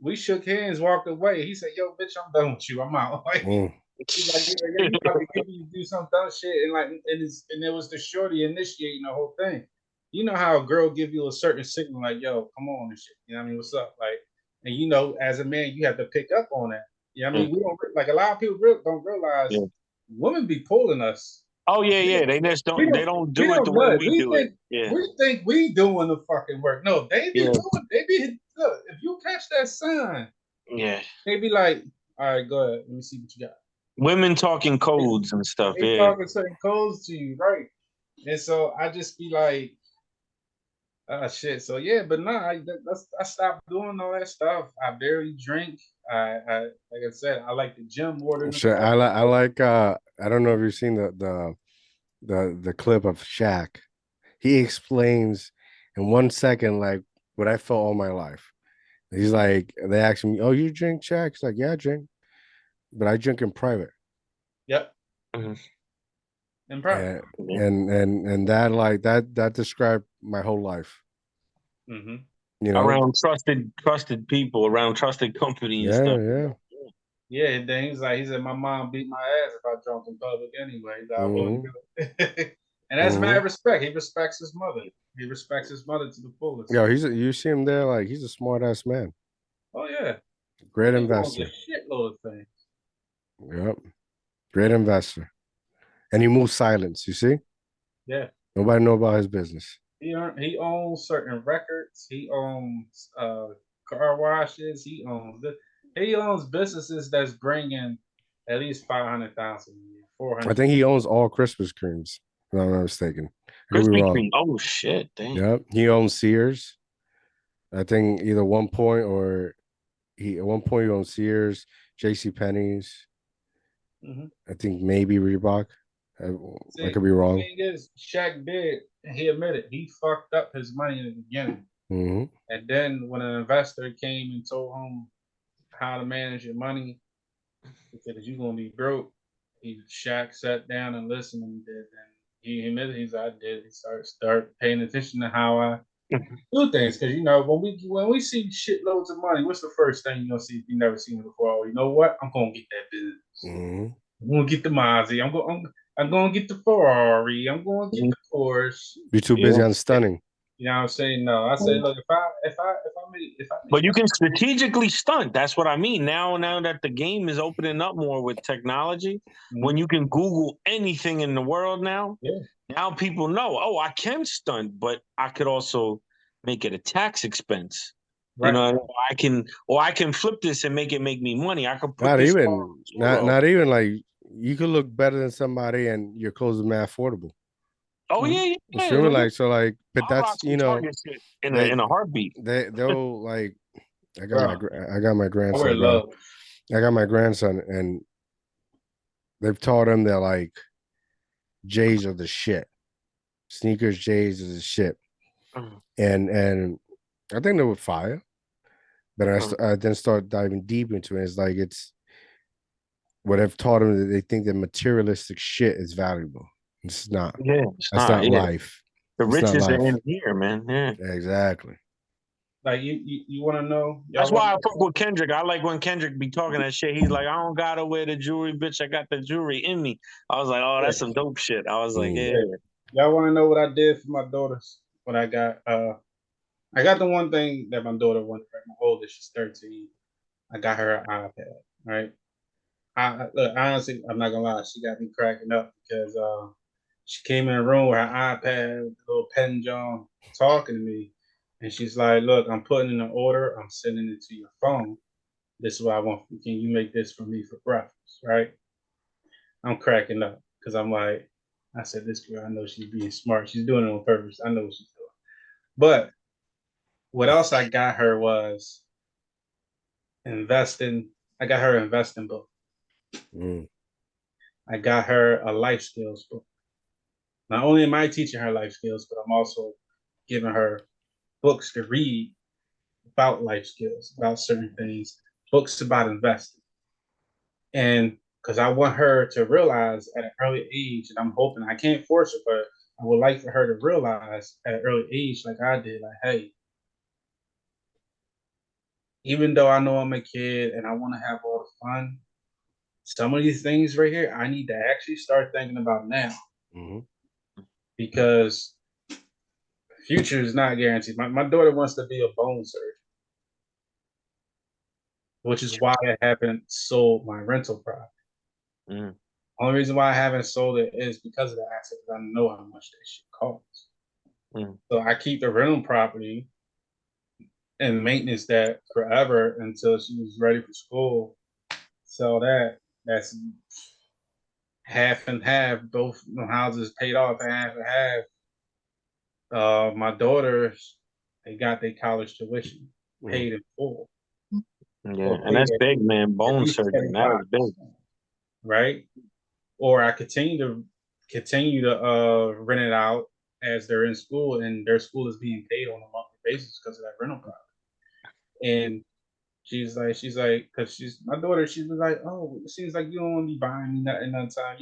we shook hands, walked away. He said, "Yo, bitch, I'm done with you. I'm out." Like, he's like, "Yeah, you about to get me to do some dumb shit," and it was the shorty initiating the whole thing. You know how a girl give you a certain signal, like, "Yo, come on," and shit. You know what I mean? What's up? Like, and you know, as a man, you have to pick up on that. You know what I mean? We don't like a lot of people don't realize women be pulling us. Oh yeah. They just don't. They don't do it the way we do it. Yeah. We think we doing the fucking work. No, they be doing. They be look. If you catch that sign, they be like, "All right, go ahead. Let me see what you got." Women talking codes and stuff. They talking certain codes to you, right? And so I just be like, shit. So yeah, but nah, I stopped doing all that stuff. I barely drink. I like I said, I like the gym more than the Sure, I like. I don't know if you've seen the clip of Shaq. He explains in 1 second like what I felt all my life. He's like, they ask me, "Oh, you drink, Shaq?" He's like, "Yeah, I drink, but I drink in private." Yep. In private. And that like that described my whole life. Mm-hmm. You know, around trusted people, around trusted company and stuff. Yeah, and then he said, "My mom beat my ass if I drunk in public anyway." And that's mad respect. He respects his mother. He respects his mother to the fullest. Yo, you see him there, like he's a smart ass man. Oh yeah, great investor. A shitload of things. Yep, great investor, and he moves silence. You see? Yeah. Nobody know about his business. He owns certain records. He owns car washes. He owns businesses that's bringing at least 500,000 a year, 400. I think he owns all Christmas creams. If I'm not mistaken. I could be Krispy wrong. Kreme. Oh shit! Damn. Yep, he owns Sears. I think either one point or he at one point he owned Sears, J.C. Penney's. I think maybe Reebok. I could be wrong. The thing is, Shaq did. He admitted he fucked up his money in the beginning, and then when an investor came and told him how to manage your money, he said, "You're gonna be broke." Shaq sat down and listened and did. And he admitted I did. He start paying attention to how I do things, because you know when we see shitloads of money, what's the first thing you're gonna see if you never seen it before? Oh, you know what? I'm gonna get that business. I'm gonna get the Mazzy. I'm gonna get the Ferrari. I'm gonna get the Porsche. You're too busy on stunning. You know what I'm saying? No, I say, look, if I but you can strategically stunt. That's what I mean. Now that the game is opening up more with technology, when you can Google anything in the world now, now people know, oh, I can stunt, but I could also make it a tax expense. Right. You know, I can flip this and make me money. I could put not even like you could look better than somebody and your clothes are more affordable. Oh yeah. But that's in a heartbeat. They'll like. I got my grandson. I got my grandson, and they've taught him that like J's are the shit. Sneakers, J's is the shit. And I think they were fire, but I then start diving deep into it. It's like what I've taught them that they think that materialistic shit is valuable. It's not. Yeah, that's not life. The riches are in here, man. Yeah, exactly. Like you want to know? That's why I fuck with Kendrick. I like when Kendrick be talking that shit. He's like, I don't gotta wear the jewelry, bitch. I got the jewelry in me. I was like, oh, that's some dope shit. I was like, yeah. Y'all want to know what I did for my daughters? When I got the one thing that my daughter wanted. Right? My oldest, she's 13. I got her an iPad. Right. Look, honestly, I'm not gonna lie. She got me cracking up because she came in the room with her iPad, with the little pen John, talking to me, and she's like, "Look, I'm putting in an order. I'm sending it to your phone. This is what I want. Can you make this for me for breakfast?" Right? I'm cracking up because I'm like, I said, "This girl, I know she's being smart. She's doing it on purpose. I know what she's doing." But what else I got her was investing. I got her an investing book. I got her a life skills book. Not only am I teaching her life skills, but I'm also giving her books to read about life skills, about certain things, books about investing. And because I want her to realize at an early age, and I'm hoping I can't force it, but I would like for her to realize at an early age, like I did, like, hey, even though I know I'm a kid and I want to have all the fun, some of these things right here, I need to actually start thinking about now Mm-hmm. because future is not guaranteed. My daughter wants to be a bone surgeon, which is why I haven't sold my rental property. Mm. Only reason why I haven't sold it is because of the asset, because I know how much that shit costs. Mm. So I keep the rental property and maintenance that forever until she's ready for school. Sell that. That's half and half. Both houses paid off, half and half. My daughters, they got their college tuition paid in full. Yeah, Or and paid that's big, man. at Bone least surgery, that is big. 75%, right? Or I continue to rent it out as they're in school and their school is being paid on a monthly basis because of that rental property. And she's like, because she's my daughter, she was like, oh, it seems like you don't want to be buying me nothing on time.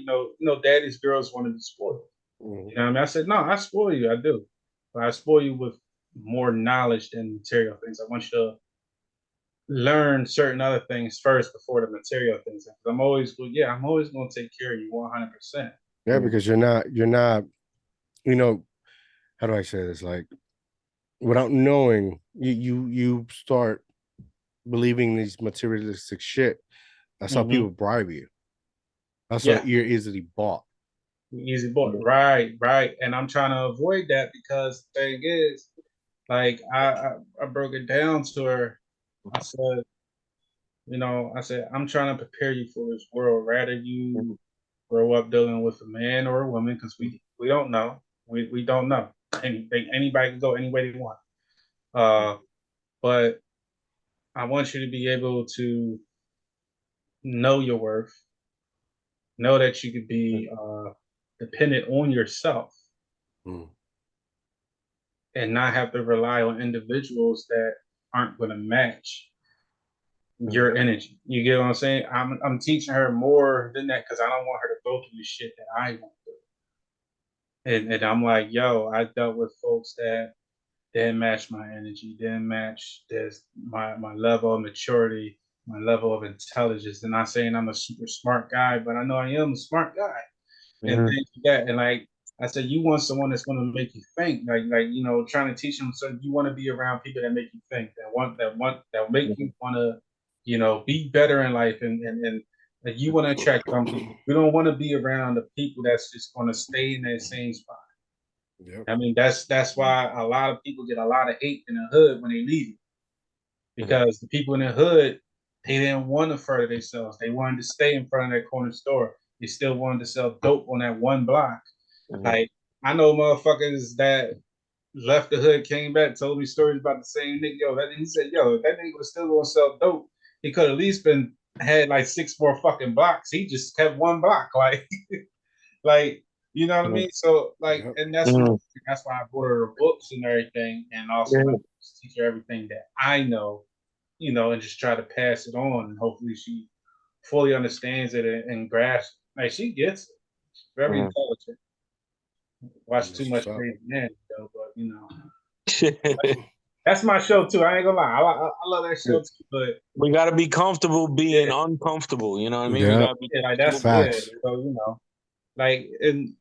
Daddy's girls want to be spoiled. Mm-hmm. You know what I mean? I said, no, I spoil you, I do. But I spoil you with more knowledge than material things. I want you to learn certain other things first before the material things. I'm always going to take care of you 100%. Yeah, because you're not, how do I say this? Like, without knowing, you start believing these materialistic shit. That's how people bribe you. That's how Yeah, you're easily bought. easy boy. Right, right. And I'm trying to avoid that because the thing is, like, I broke it down to her. I said, I'm trying to prepare you for this world. Rather you grow up dealing with a man or a woman, because we don't know. We don't know. Anybody can go any way they want. But I want you to be able to know your worth, know that you could be dependent on yourself Mm. and not have to rely on individuals that aren't going to match your energy. You get what I'm saying? I'm teaching her more than that because I don't want her to go through the shit that I went through. And I'm like, yo, I dealt with folks that didn't match my energy, didn't match my level of maturity, my level of intelligence. And not saying I'm a super smart guy, but I know I am a smart guy. And things like that. And like I said, you want someone that's going to make you think, trying to teach them. So you want to be around people that make you think, that make you want to, be better in life, and like you want to attract some people. You don't want to be around the people that's just going to stay in that same spot. Yep. I mean, that's why a lot of people get a lot of hate in the hood when they leave, because the people in the hood, they didn't want to further themselves. They wanted to stay in front of that corner store. They still wanted to sell dope on that one block. Like, I know motherfuckers that left the hood, came back, told me stories about the same nigga. He said, if that nigga was still gonna sell dope, he could at least had like 6 more fucking blocks. He just kept one block. Like, like, you know what I mean? So like, Yep. and that's why I bought her books and everything, and also teach her everything that I know, and just try to pass it on, and hopefully she fully understands it and grasps. Like, she gets it. She's very intelligent. Watch too That's much what's up. Crazy Man, though, but that's my show too. I ain't gonna lie, I love that show too. But we got to be comfortable being uncomfortable. You know what I mean? Yeah. We got to be like that's Facts. So like, and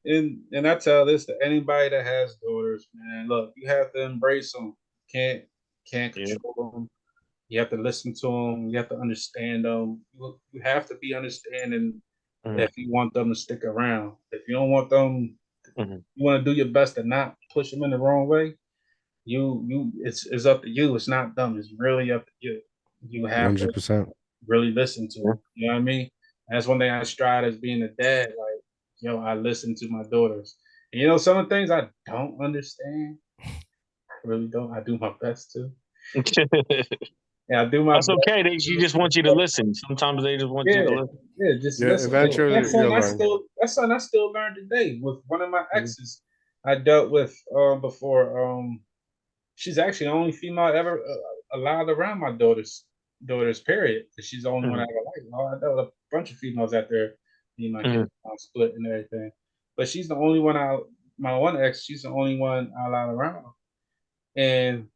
I tell this to anybody that has daughters, man. Look, you have to embrace them. Can't control them. You have to listen to them. You have to understand them. You have to be understanding if you want them to stick around. If you don't want them, you want to do your best to not push them in the wrong way. It's up to you. It's not them. It's really up to you. You have to 100%. really listen to them. You know what I mean? And that's one thing I strive as being a dad. Like, I listen to my daughters. And some of the things I don't understand, I really don't. I do my best to. Yeah, I do my That's best. okay. She just want you to listen. Sometimes they just want you to listen. Yeah, just Yeah, listen. eventually That's you'll something I learn. still learn today with one of my exes I dealt with before. She's actually the only female I ever allowed around my daughter's period. She's the only one I ever liked. I dealt with a bunch of females out there, my kids split and everything. But she's the only one my one ex, she's the only one I allowed around. And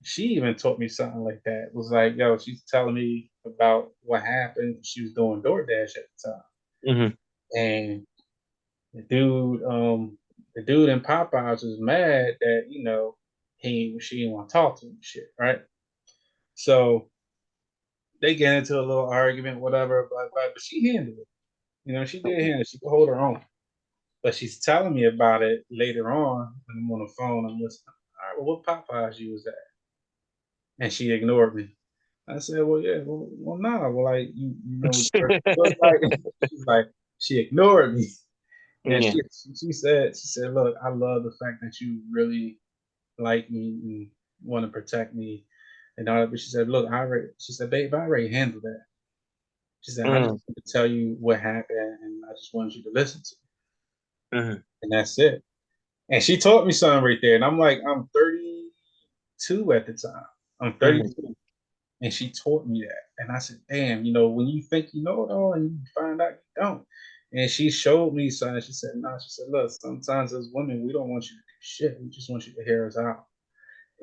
she even taught me something like that. It was like, yo, she's telling me about what happened. She was doing DoorDash at the time. Mm-hmm. And the dude in Popeyes was mad that, she didn't want to talk to him and shit, right? So they get into a little argument, whatever, but she handled it. She did handle it. She could hold her own. But she's telling me about it later on when I'm on the phone. I'm listening. All right, well, what Popeyes you was at? And she ignored me. I said, well, yeah, well, nah. Well, like, you know what the person look like? She's like, she ignored me. And Yeah. she said, look, I love the fact that you really like me and want to protect me and all that. But she said, look, she said, babe, I already handled that. She said, I just want to tell you what happened and I just wanted you to listen to me. Mm-hmm. And that's it. And she taught me something right there. And I'm like, I'm 32 at the time. I'm 32. And she taught me that. And I said, damn, when you think you know it all and you find out you don't. And she showed me something. She said, no, she said, look, sometimes as women, we don't want you to do shit. We just want you to hear us out.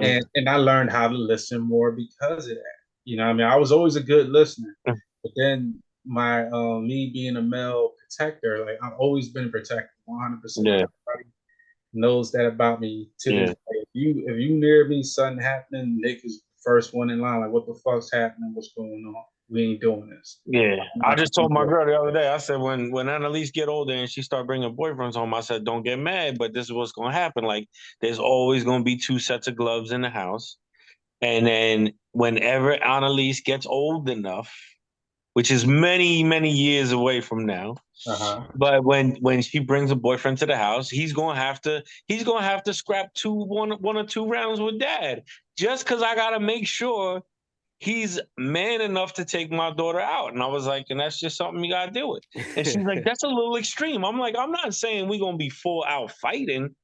And I learned how to listen more because of that. I mean, I was always a good listener. But then my me being a male protector, like I've always been protected 100%. Yeah. Everybody knows that about me to this day. If you near me, something happening, Nick is the first one in line. Like, what the fuck's happening? What's going on? We ain't doing this. Yeah. I just told my girl the other day, I said, when Annalise get older and she start bringing boyfriends home, I said, don't get mad, but this is what's going to happen. Like, there's always going to be 2 sets of gloves in the house. And then whenever Annalise gets old enough, which is many, many years away from now, but when she brings a boyfriend to the house, he's gonna have to scrap one or two rounds with dad, just because I gotta make sure he's man enough to take my daughter out. And I was like, and that's just something you gotta deal with. And she's like, that's a little extreme. I'm like, I'm not saying we're gonna be full out fighting.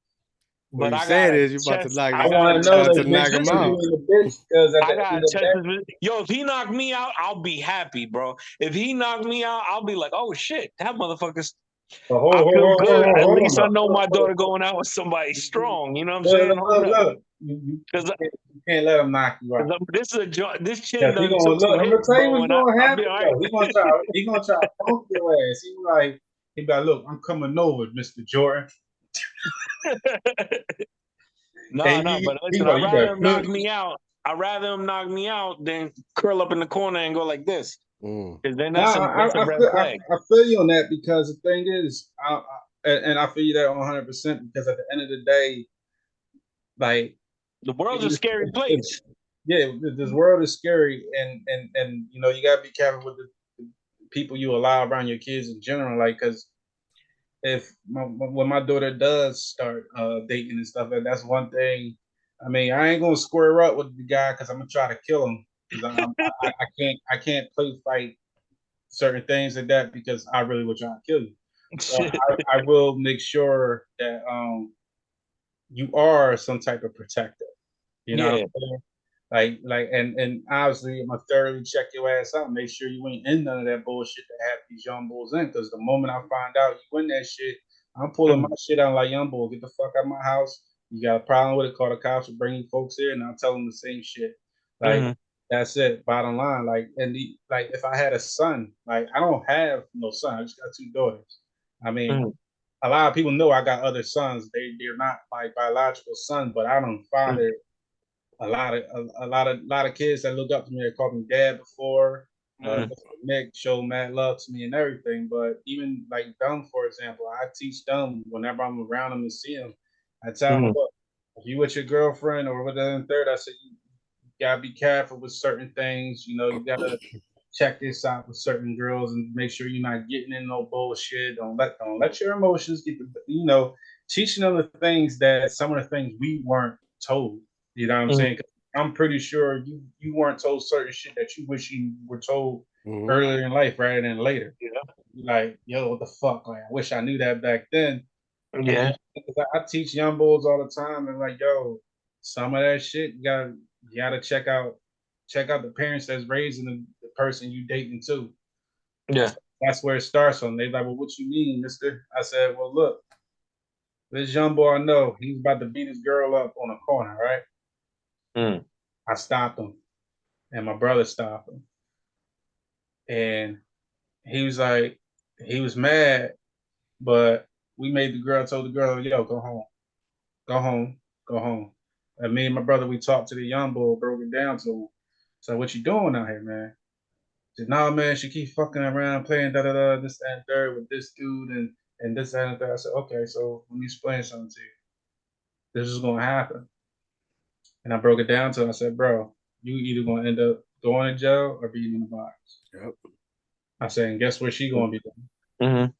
What But you I saying gotta is you about to test. knock. I want to know about that to knock him out. Because I gotta test his. Yo, if he knocked me out, I'll be happy, bro. If he knocked me out, I'll be like, oh shit, that motherfucker's. I feel good. At least I know my daughter going out with somebody strong. You know what I'm saying? Look. You can't let him knock you out. This chin Because done he gonna took some look. I'm gonna hits, tell you bro, what's and gonna I'll be happen. all right. He gonna try to punk your ass. He be like, look, I'm coming over, Mr. Jordan. No, but listen, I'd rather him knock me out than curl up in the corner and go like this. Because then that's a red flag. I feel you on that because the thing is, I feel you that 100% because at the end of the day, like the world's a scary place. Yeah, this world is scary, and you gotta be careful with the people you allow around your kids in general. Like, because when my daughter does start dating and stuff, that's one thing. I mean, I ain't gonna square up with the guy because I'm gonna try to kill him because I can't play fight certain things like that because I really would try to kill you. So I will make sure that you are some type of protector. You know what I'm saying? And obviously I'm gonna thoroughly check your ass out, make sure you ain't in none of that bullshit that have these young bulls in. Because the moment I find out you in that shit, I'm pulling my shit out like young bull. Get the fuck out of my house. You got a problem with it? Call the cops or bring you folks here, and I'll tell them the same shit. Like that's it. Bottom line. Like if I had a son, like I don't have no son. I just got 2 daughters. I mean. A lot of people know I got other sons. They're not my biological son, but I don't father a lot of kids that look up to me. They called me dad before. Nick showed mad love to me and everything. But even like them, for example, I teach them whenever I'm around them and see them. I tell them, look, if you with your girlfriend or with the third, I said you gotta be careful with certain things. You gotta check this out with certain girls and make sure you're not getting in no bullshit. Don't let your emotions get teaching them the things that some of the things we weren't told. You know what I'm saying? 'Cause I'm pretty sure you weren't told certain shit that you wish you were told earlier in life rather than later. Yeah. Like, yo, what the fuck? Like, I wish I knew that back then. Yeah. I teach young bulls all the time and like, yo, some of that shit you gotta check out the parents that's raising the person you dating too. Yeah. That's where it starts from. They like, well, what you mean, mister? I said, well, look, this young boy I know, he's about to beat his girl up on a corner, right? I stopped him, and my brother stopped him, and he was like, he was mad, but we made the girl, told the girl, yo, go home, go home, go home. And me and my brother, we talked to the young boy, broke it down to him. So what you doing out here, man? He said, nah, man, she keep fucking around, playing da da da, this that, and third with this dude and this that, and third. I said, okay, so let me explain something to you. This is gonna happen. And I broke it down to him. I said, bro, you either gonna end up going to jail or being in the box. Yep. I said, and guess where she gonna be doing?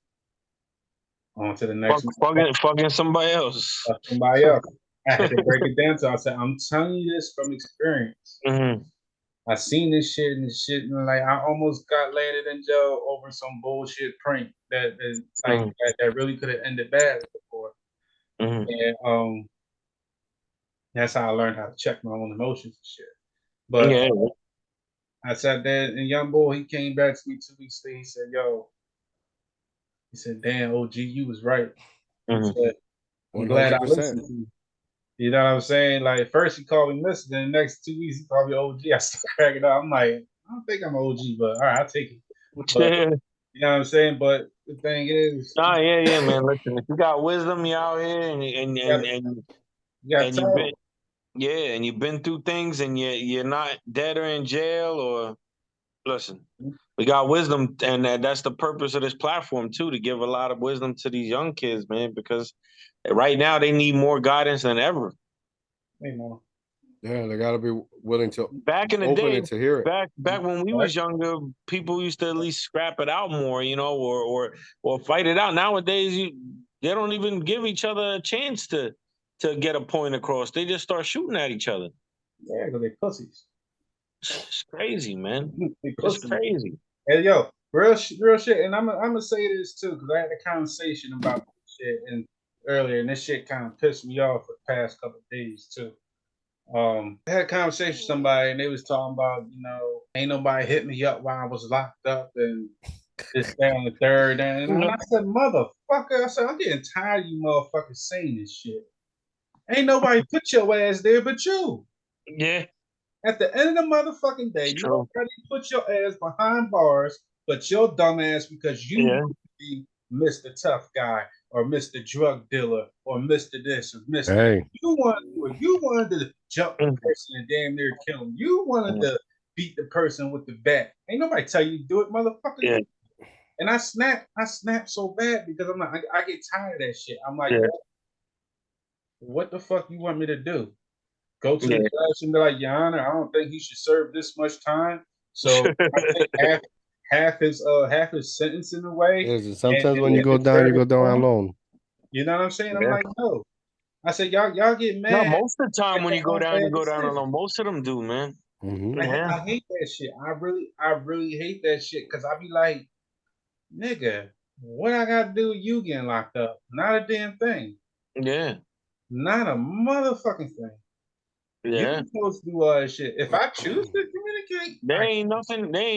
On to the next Fucking somebody else. somebody else. I had to break it down to him. I said, I'm telling you this from experience. I seen this shit and like I almost got landed in jail over some bullshit prank that really could have ended badly before. And that's how I learned how to check my own emotions and shit. But I sat there and young boy, he came back to me 2 weeks later. He said, yo, he said, damn, OG, you was right. He said, I'm glad I listened to you. You know what I'm saying? Like first he called me Mister, then the next 2 weeks he called me OG. I started cracking up. I'm like, I don't think I'm OG, but all right, I'll take it. But, you know what I'm saying? But the thing is, man. Listen, if you got wisdom, you out here and you've been through things and you're not dead or in jail or listen. We got wisdom, and that's the purpose of this platform too, to give a lot of wisdom to these young kids, man, because right now they need more guidance than ever. Yeah, they got to be willing to back in the open day it to hear it. Back when we was younger, people used to at least scrap it out more, you know, or fight it out. Nowadays, they don't even give each other a chance to get a point across. They just start shooting at each other. Yeah, because they pussies. It's crazy, man. It's crazy. Hey, yo, real shit. And I'm gonna say this too, because I had a conversation about this shit and earlier, and this shit kind of pissed me off for the past couple of days too. I had a conversation with somebody, and they was talking about, you know, ain't nobody hit me up while I was locked up, and this, that, and the third. And I said, motherfucker, I said, I'm getting tired of you motherfuckers saying this shit. Ain't nobody put your ass there but you. Yeah. At the end of the motherfucking day, nobody put your ass behind bars but your dumb ass because you want to be Mr. Tough Guy or Mr. Drug Dealer or Mr. This or Mr. Hey. You wanted to jump the person and damn near kill him. You wanted to beat the person with the bat. Ain't nobody tell you to do it, motherfucker. Yeah. And I snapped so bad because I'm like, I get tired of that shit. I'm like, what the fuck you want me to do? Go to the judge and be like, Your Honor, I don't think he should serve this much time. So I take half his sentence in a way. Yeah, sometimes when you go down alone. You know what I'm saying? I'm like, no. I said, y'all get mad. No, most of the time when you go down alone. Most of them do, man. I hate that shit. I really hate that shit because I be like, nigga, what I gotta do with you getting locked up? Not a damn thing. Yeah. Not a motherfucking thing. Yeah. You're supposed to do all that shit. If I choose to communicate, there ain't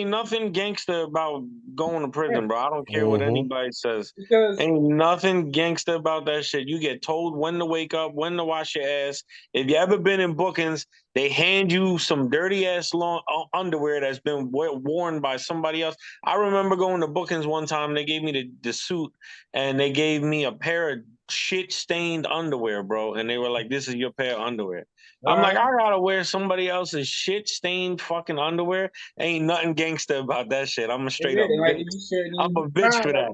nothing gangster about going to prison, bro. I don't care what anybody says. Because ain't nothing gangster about that shit. You get told when to wake up, when to wash your ass. If you ever been in bookings, they hand you some dirty ass long underwear that's been worn by somebody else. I remember going to bookings one time. They gave me the suit, and they gave me a pair of shit stained underwear, bro. And they were like, "This is your pair of underwear." I'm like, I gotta wear somebody else's shit stained fucking underwear. Ain't nothing gangster about that shit. I'm a straight up like bitch. I'm a bitch for that.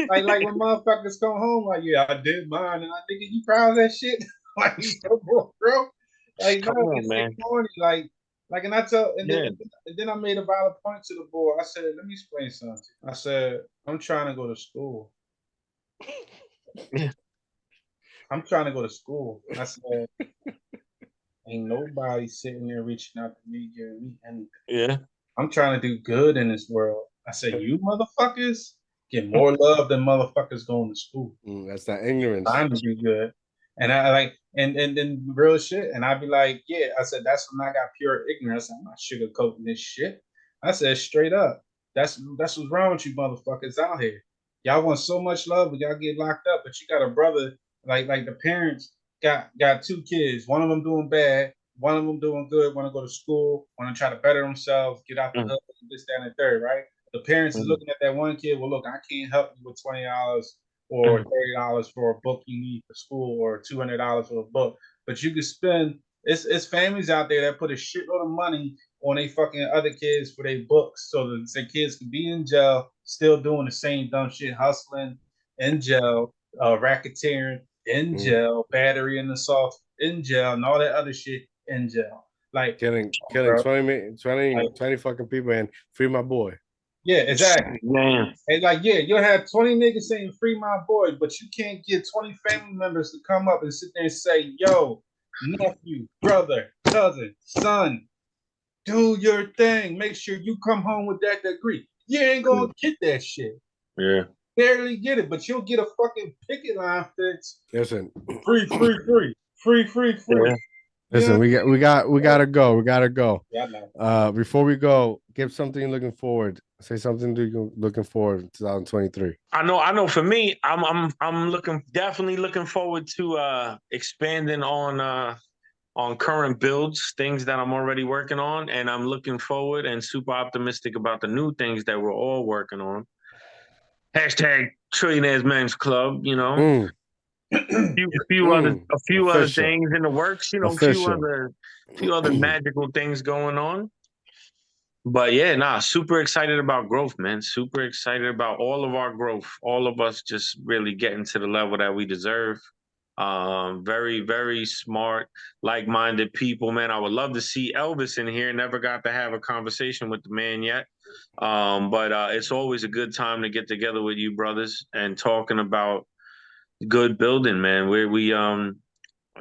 like when motherfuckers come home, like, yeah, I did mine, and I think you proud of that shit. Like, bro, like, come on, man. Corny. Like, and I tell, and then I made a valid point to the board. I said, let me explain something. I said, I'm trying to go to school. I'm trying to go to school. I said, ain't nobody sitting there reaching out to me, giving me anything. Yeah. I'm trying to do good in this world. I said, you motherfuckers get more love than motherfuckers going to school. That's that ignorance. I'm to do good. And I like, and then real shit. And I'd be like, yeah, I said, that's when I got pure ignorance. I'm not sugarcoating this shit. I said, straight up, that's what's wrong with you motherfuckers out here. Y'all want so much love, but y'all get locked up. But you got a brother, like the parents got 2 kids. One of them doing bad. one of them doing good, want to go to school, want to try to better themselves, get out the hood, this, that, and the third, right? The parents is looking at that one kid. Well, look, I can't help you with $20 or $30 for a book you need for school, or $200 for a book, but you could spend. It's families out there that put a shitload of money on they fucking other kids for their books, so that their kids can be in jail, still doing the same dumb shit, hustling in jail, racketeering in jail, battery and assault in jail, and all that other shit in jail. Like killing bro. 20 fucking people and free my boy. Yeah, exactly. Man. And like, yeah, you'll have 20 niggas saying free my boy, but you can't get 20 family members to come up and sit there and say, yo, nephew, brother, cousin, son, do your thing. Make sure you come home with that degree. You ain't gonna get that shit. Yeah. Barely get it, but you'll get a fucking picket line fixed. Listen, free. Yeah. Listen, we gotta go. We gotta go. Yeah, I know. Before we go, give something you're looking forward. Say something you're looking forward in 2023. I know. For me, I'm definitely looking forward to expanding on current builds, things that I'm already working on, and I'm looking forward and super optimistic about the new things that we're all working on. Hashtag Trillionaires Men's Club, you know. A few other things in the works, you know, a few other magical things going on. But yeah, super excited about growth, man. Super excited about all of our growth. All of us just really getting to the level that we deserve. Very, very smart, like-minded people, man. I would love to see Elvis in here. Never got to have a conversation with the man yet. But it's always a good time to get together with you brothers and talking about good building, man.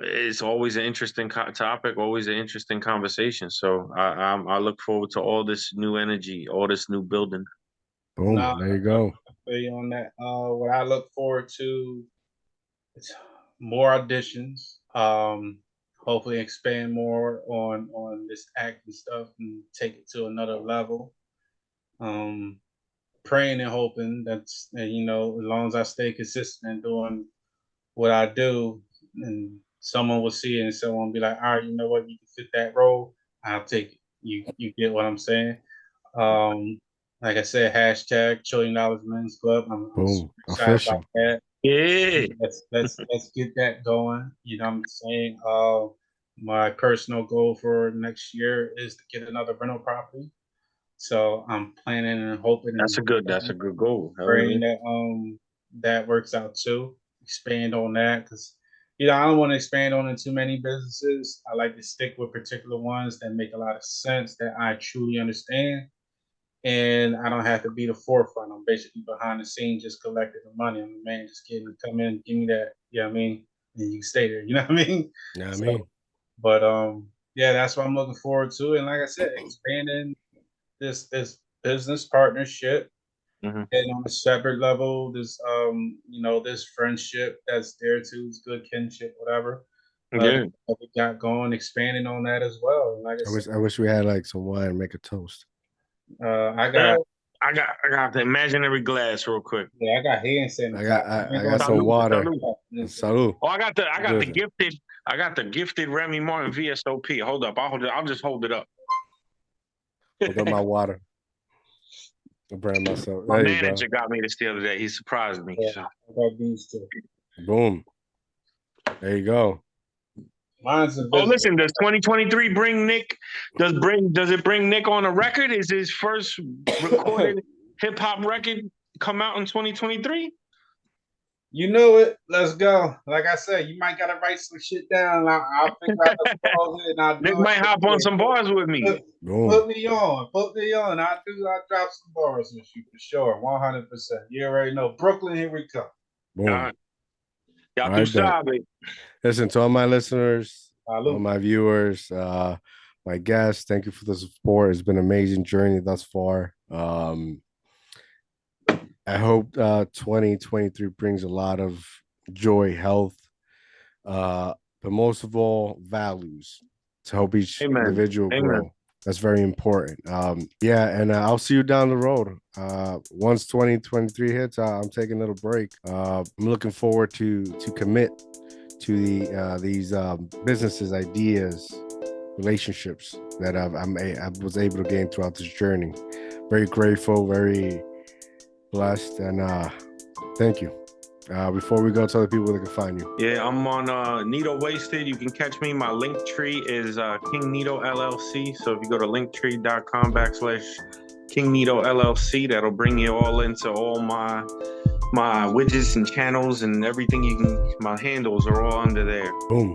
It's always an interesting topic, always an interesting conversation. So I look forward to all this new energy, all this new building. Boom, there you go. On that, what I look forward to is more auditions. Hopefully expand more on this acting stuff and take it to another level. Praying and hoping that's, you know, as long as I stay consistent in doing what I do, and someone will see it and someone will be like, all right, you know what, you can fit that role, I'll take it. You get what I'm saying? Like I said, hashtag $1 trillion Men's Club. I'm Boom, excited official. about that. Yeah. Let's get that going. You know what I'm saying? My personal goal for next year is to get another rental property. So I'm planning and hoping. That's a good goal. Praying that that works out too. Expand on that, because you know I don't want to expand on too many businesses. I like to stick with particular ones that make a lot of sense, that I truly understand, and I don't have to be the forefront. I'm basically behind the scenes, just collecting the money. I'm the man, just come in, give me that. You know what I mean? And you can stay there. You know what I mean? Yeah, I mean. But yeah, that's what I'm looking forward to. And like I said, expanding this business partnership. Mm-hmm. And on a separate level, this you know, this friendship that's there too, it's good kinship, whatever. Yeah. That we got going, expanding on that as well. And like I wish we had like some wine, make a toast. I got the imaginary glass real quick. Yeah, I got hand sanitizer. I got some water. Salud. Oh, I got the gifted Remy Martin VSOP. Hold up, I'll just hold it up. Hold up my water. I brand myself. My manager got me this the other day. He surprised me. Yeah, so. I got these too. Boom. There you go. Mine's listen, does 2023 bring Nick? Does it bring Nick on a record? Is his first recorded hip hop record come out in 2023? You know it. Let's go. Like I said, you might gotta write some shit down. I'll figure out the bars and I'll do Nick might hop on some bars with me. Put me on. I'll drop some bars with you for sure. 100%. You already know. Brooklyn, here we come. Boom. Y'all do solid. Listen, to all my listeners, all my viewers, my guests, thank you for the support. It's been an amazing journey thus far. I hope 2023 brings a lot of joy, health, but most of all, values to help each individual grow. That's very important. And I'll see you down the road. Once 2023 hits, I'm taking a little break. I'm looking forward to commit to these businesses, ideas relationships that I was able to gain throughout this journey. Very grateful, very blessed, and thank you. Before we go, tell the people where they can find you. Yeah, I'm on Nito Wasted. You can catch me. My link tree is King Nito LLC. So if you go to linktree.com/King Nito LLC, that'll bring you all into all my widgets and channels and everything. My handles are all under there. Boom.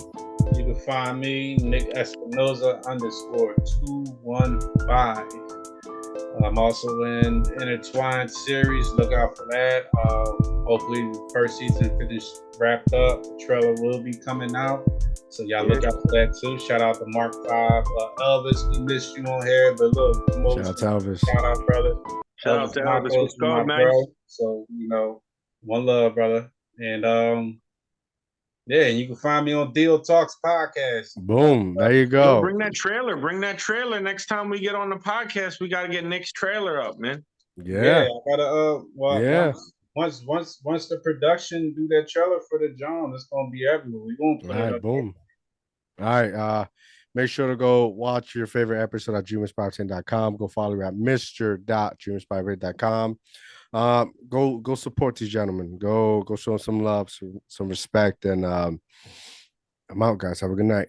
You can find me, Nick Espinosa _215. I'm also in Intertwined series. Look out for that. Hopefully, the first season wrapped up. The trailer will be coming out, so y'all look out for that too. Shout out to Mark 5, Elvis. We missed you on here, but look, Shout out to Elvis. Shout out, brother. Shout out to Elvis. Matos, What's my up, man? bro. So one love, brother. And yeah, and you can find me on DIOTALK's podcast. Boom. There you go. Bring that trailer. Bring that trailer. Next time we get on the podcast, we got to get Nick's trailer up, man. Yeah. I gotta. Once the production do that trailer for the John, it's gonna be everywhere. We gonna put it up. Boom. All right. Make sure to go watch your favorite episode at dreaminspire10.com. Go follow me at mr.dreaminspire10.com. Go support these gentlemen. Go show them some love, some respect, and I'm out, guys. Have a good night.